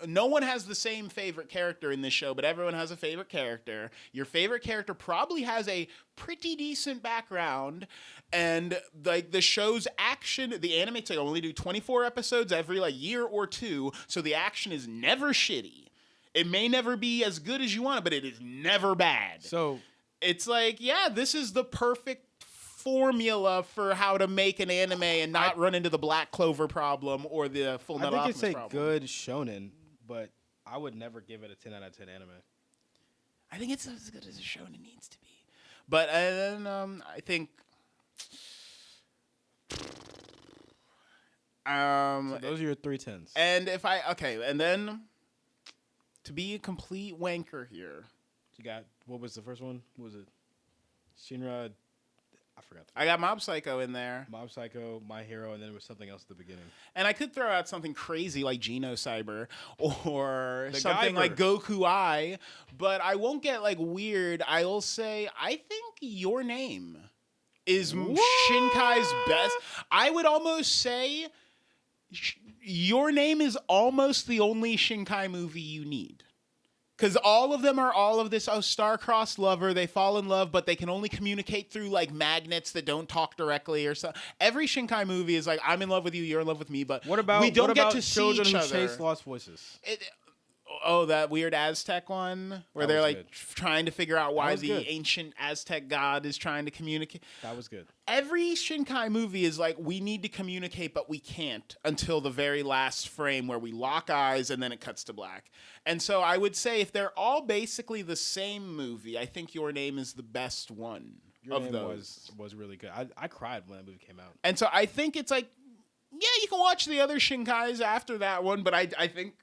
no one has the same favorite character in this show, but everyone has a favorite character. Your favorite character probably has a pretty decent background, and like the show's action, the anime only do 24 episodes every year or 2, so the action is never shitty. It may never be as good as you want it, but it is never bad. So it's like, this is the perfect formula for how to make an anime and not run into the Black Clover problem or the Full Metal Alchemist problem. I think it's a good shonen, but I would never give it a 10 out of 10 anime. I think it's as good as a shonen needs to be. But I think so those are your 3 10s. And and then to be a complete wanker here. You got, what was the first one? What was it? Shinra, I forgot. I got Mob Psycho in there. Mob Psycho, My Hero, and then there was something else at the beginning. And I could throw out something crazy like Geno Cyber or something like Goku Eye, but I won't get weird. I will say I think Your Name is Shinkai's best. I would almost say Your Name is almost the only Shinkai movie you need. Because all of them are all of this, star-crossed lover. They fall in love, but they can only communicate through, like, magnets that don't talk directly or so. Every Shinkai movie is like, I'm in love with you, you're in love with me, but we don't get to see each other. Chase Lost Voices? That weird Aztec one where they're like trying to figure out why the ancient Aztec god is trying to communicate. That was good. Every Shinkai movie is like, we need to communicate, but we can't until the very last frame where we lock eyes and then it cuts to black. And so I would say if they're all basically the same movie, I think Your Name is the best one of those. Was really good. I cried when that movie came out. And so I think it's like, yeah, you can watch the other Shinkais after that one, but I think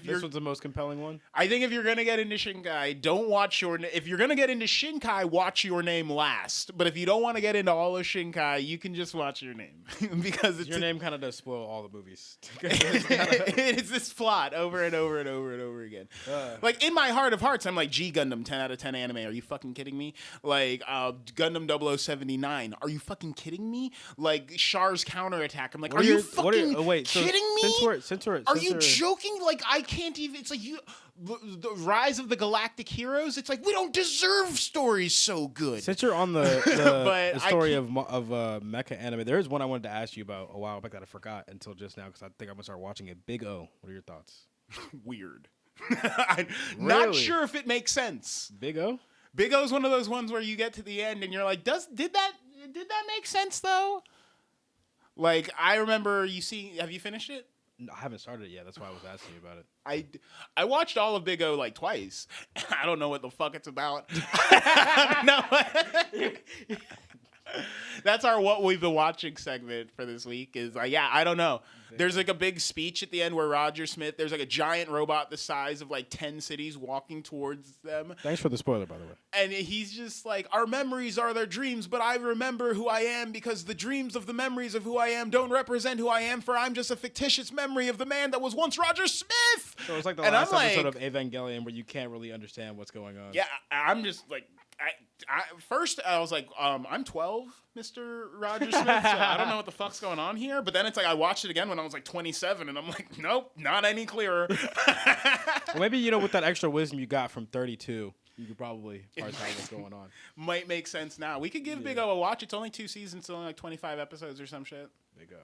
this one's the most compelling one. I think if you're gonna get into Shinkai, don't watch if you're gonna get into Shinkai, watch Your Name last. But if you don't want to get into all of Shinkai, you can just watch Your Name because Your Name kind of does spoil all the movies. It's this plot over and over and over and over again. Like in my heart of hearts, I'm like, G Gundam 10 out of 10 anime. Are you fucking kidding me? Like Gundam 0079. Are you fucking kidding me? Like Char's counterattack. I'm like, are you fucking kidding me? Are you joking? Like I can't even. It's like the Rise of the Galactic Heroes. It's like we don't deserve stories so good. Since you're on the story of mecha anime, there is one I wanted to ask you about a while back that I forgot until just now because I think I'm gonna start watching it. Big O. What are your thoughts? Weird. I'm not sure if it makes sense. Big O. Big O is one of those ones where you get to the end and you're like, did that make sense though? Like I remember have you finished it? No, I haven't started it yet. That's why I was asking you about it. I watched all of Big O like twice. I don't know what the fuck it's about. No. That's our what we've been watching segment for this week is like, I don't know. There's like a big speech at the end where Roger Smith, there's like a giant robot the size of like 10 cities walking towards them. Thanks for the spoiler, by the way. And he's just like, our memories are their dreams, but I remember who I am because the dreams of the memories of who I am don't represent who I am, for I'm just a fictitious memory of the man that was once Roger Smith. So it's like the last episode of Evangelion where you can't really understand what's going on. Yeah, I'm just like, first I was like, I'm 12, Mr. Roger Smith, so I don't know what the fuck's going on here. But then it's like I watched it again when I was like 27, and I'm like, nope, not any clearer. Well, maybe, with that extra wisdom you got from 32, you could probably parse out what's going on. Might make sense now. We could give Big O a watch. It's only 2 seasons, it's only like 25 episodes or some shit. Big O.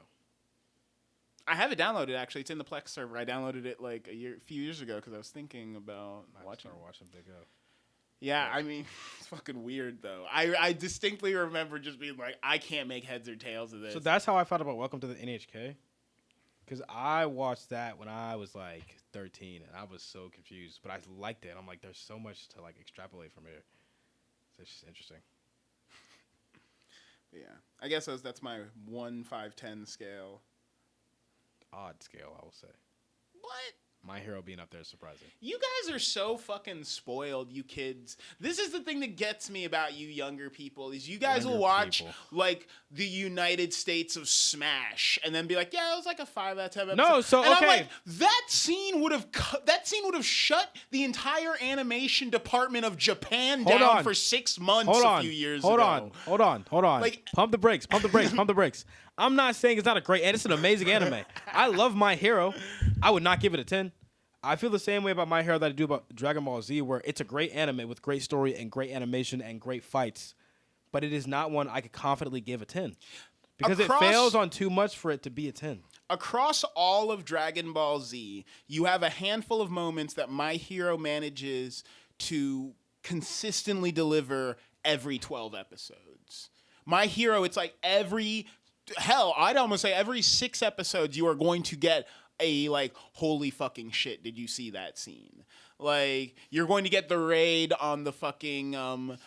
I have it downloaded, actually. It's in the Plex server. I downloaded it like a few years ago because I was thinking about watching Big O. Yeah, I mean, it's fucking weird, though. I distinctly remember just being like, I can't make heads or tails of this. So that's how I felt about Welcome to the NHK. Because I watched that when I was like 13, and I was so confused. But I liked it. I'm like, there's so much to like extrapolate from here. So it's just interesting. Yeah. I guess that's my 1, 5, 10 scale. Odd scale, I will say. What? My Hero being up there is surprising. You guys are so fucking spoiled, you kids. This is the thing that gets me about you younger people is you guys will watch like the United States of Smash and then be like, yeah, it was like a 5 out of 10 episode. No, so and okay. I'm like, that scene would have shut the entire animation department of Japan down for 6 months a few years ago. Hold on. Like, pump the brakes. I'm not saying it's not a great and it's an amazing anime. I love My Hero. I would not give it a 10. I feel the same way about My Hero that I do about Dragon Ball Z, where it's a great anime with great story and great animation and great fights, but it is not one I could confidently give a 10 because it fails on too much for it to be a 10. Across all of Dragon Ball Z, you have a handful of moments that My Hero manages to consistently deliver every 12 episodes. My Hero, it's like I'd almost say every 6 episodes you are going to get a like, holy fucking shit, did you see that scene? Like, you're going to get the raid on the fucking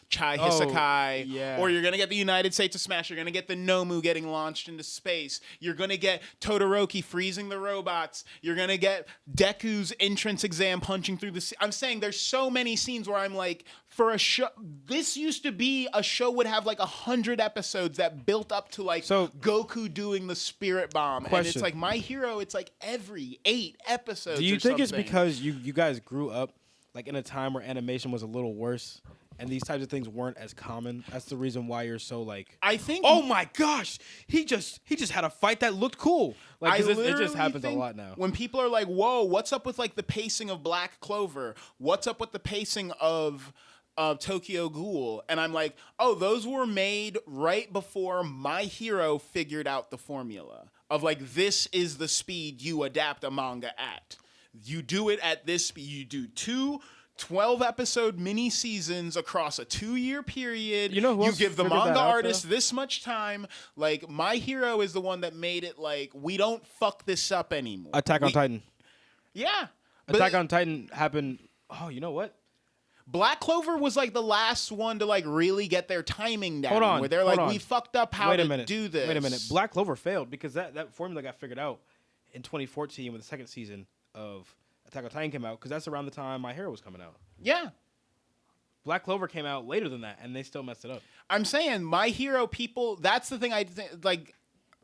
Chai Hisakai, or you're going to get the United States of Smash, you're going to get the Nomu getting launched into space, you're going to get Todoroki freezing the robots, you're going to get Deku's entrance exam punching through the I'm saying there's so many scenes where I'm like, for a show, this used to be a show would have like 100 episodes that built up to like Goku doing the Spirit Bomb. Question. And it's like My Hero, it's like every 8 episodes. Do you think it's because you guys grew up like in a time where animation was a little worse and these types of things weren't as common. That's the reason why you're so like. I think. Oh my gosh, he just had a fight that looked cool. Like 'cause it just happens a lot now. When people are like, "Whoa, what's up with like the pacing of Black Clover? What's up with the pacing of Tokyo Ghoul?" And I'm like, "Oh, those were made right before My Hero figured out the formula of like this is the speed you adapt a manga at. You do it at this speed. You do 2 12-episode mini seasons across a 2-year period. You know who you else give the figured that manga out, artist though? this much time. Like My Hero is the one that made it like we don't fuck this up anymore. Attack on Titan. Yeah. But Attack on Titan happened. Oh, you know what? Black Clover was like the last one to like really get their timing down. Hold on, where they're hold like, on. we fucked up how Wait a to minute. do this. Wait a minute. Black Clover failed because that formula got figured out in 2014 when the second season of Attack on Titan came out, because that's around the time My Hero was coming out. Yeah. Black Clover came out later than that, and they still messed it up. I'm saying My Hero people, that's the thing I think, like,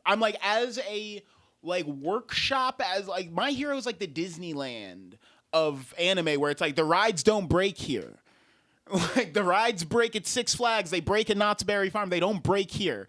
I'm like, as a, like, workshop, as, like, My Hero is like the Disneyland of anime, where it's like, the rides don't break here. Like, the rides break at Six Flags, they break at Knott's Berry Farm, they don't break here.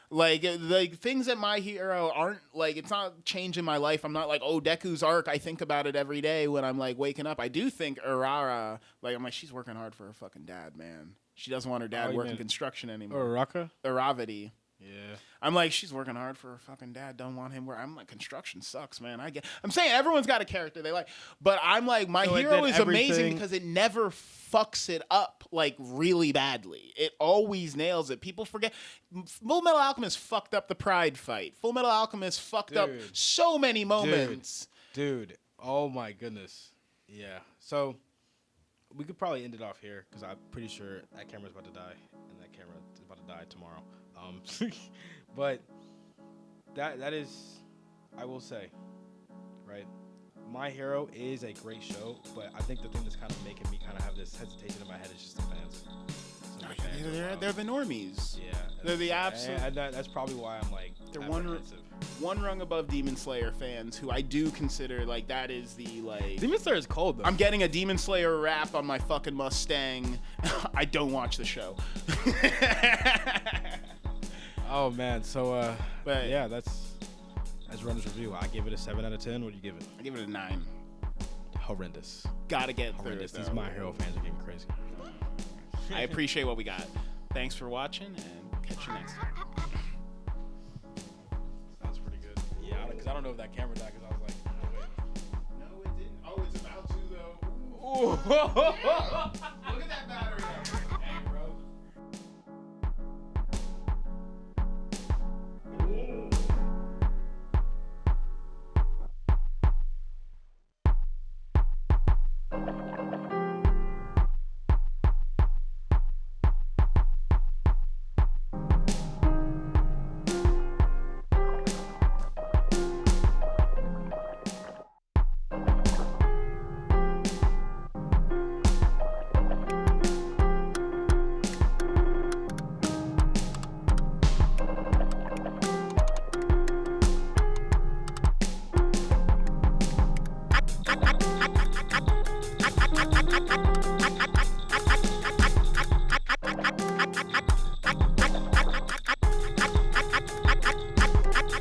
Like, the things at My Hero aren't, like, it's not changing my life. I'm not like, oh, Deku's arc, I think about it every day when I'm, like, waking up. I do think Urara, like, I'm like, she's working hard for her fucking dad, man. She doesn't want her dad working construction anymore. Uraraka? Uravity. Yeah. I'm like, she's working hard for her fucking dad. Don't want him where I'm like, construction sucks, man. I'm saying everyone's got a character they like, but I'm like, My Hero is amazing because it never fucks it up like really badly. It always nails it. People forget. Full Metal Alchemist fucked up the Pride fight. Full Metal Alchemist fucked up so many moments. Dude. Oh my goodness. Yeah. So we could probably end it off here because I'm pretty sure that camera's about to die, and that camera is about to die tomorrow. But that is, I will say, right? My Hero is a great show, but I think the thing that's kind of making me kind of have this hesitation in my head is just the fans. So the fans They're the normies. Yeah, They're the absolute. and that's probably why I'm like They're apprehensive. one rung above Demon Slayer fans, who I do consider like that is the like. Demon Slayer is cold though. I'm getting a Demon Slayer wrap on my fucking Mustang. I don't watch the show. Oh man, so But- yeah, that's Runners Review. I give it a 7 out of 10. What do you give it? I give it a 9. Horrendous. Gotta get through it. Horrendous. These though. My Hero fans are getting crazy. I appreciate what we got. Thanks for watching, and catch you next time. That's pretty good. Yeah, because I don't know if that camera died, because I was like, oh, wait. No, it didn't. Oh, it's about to though. Ooh.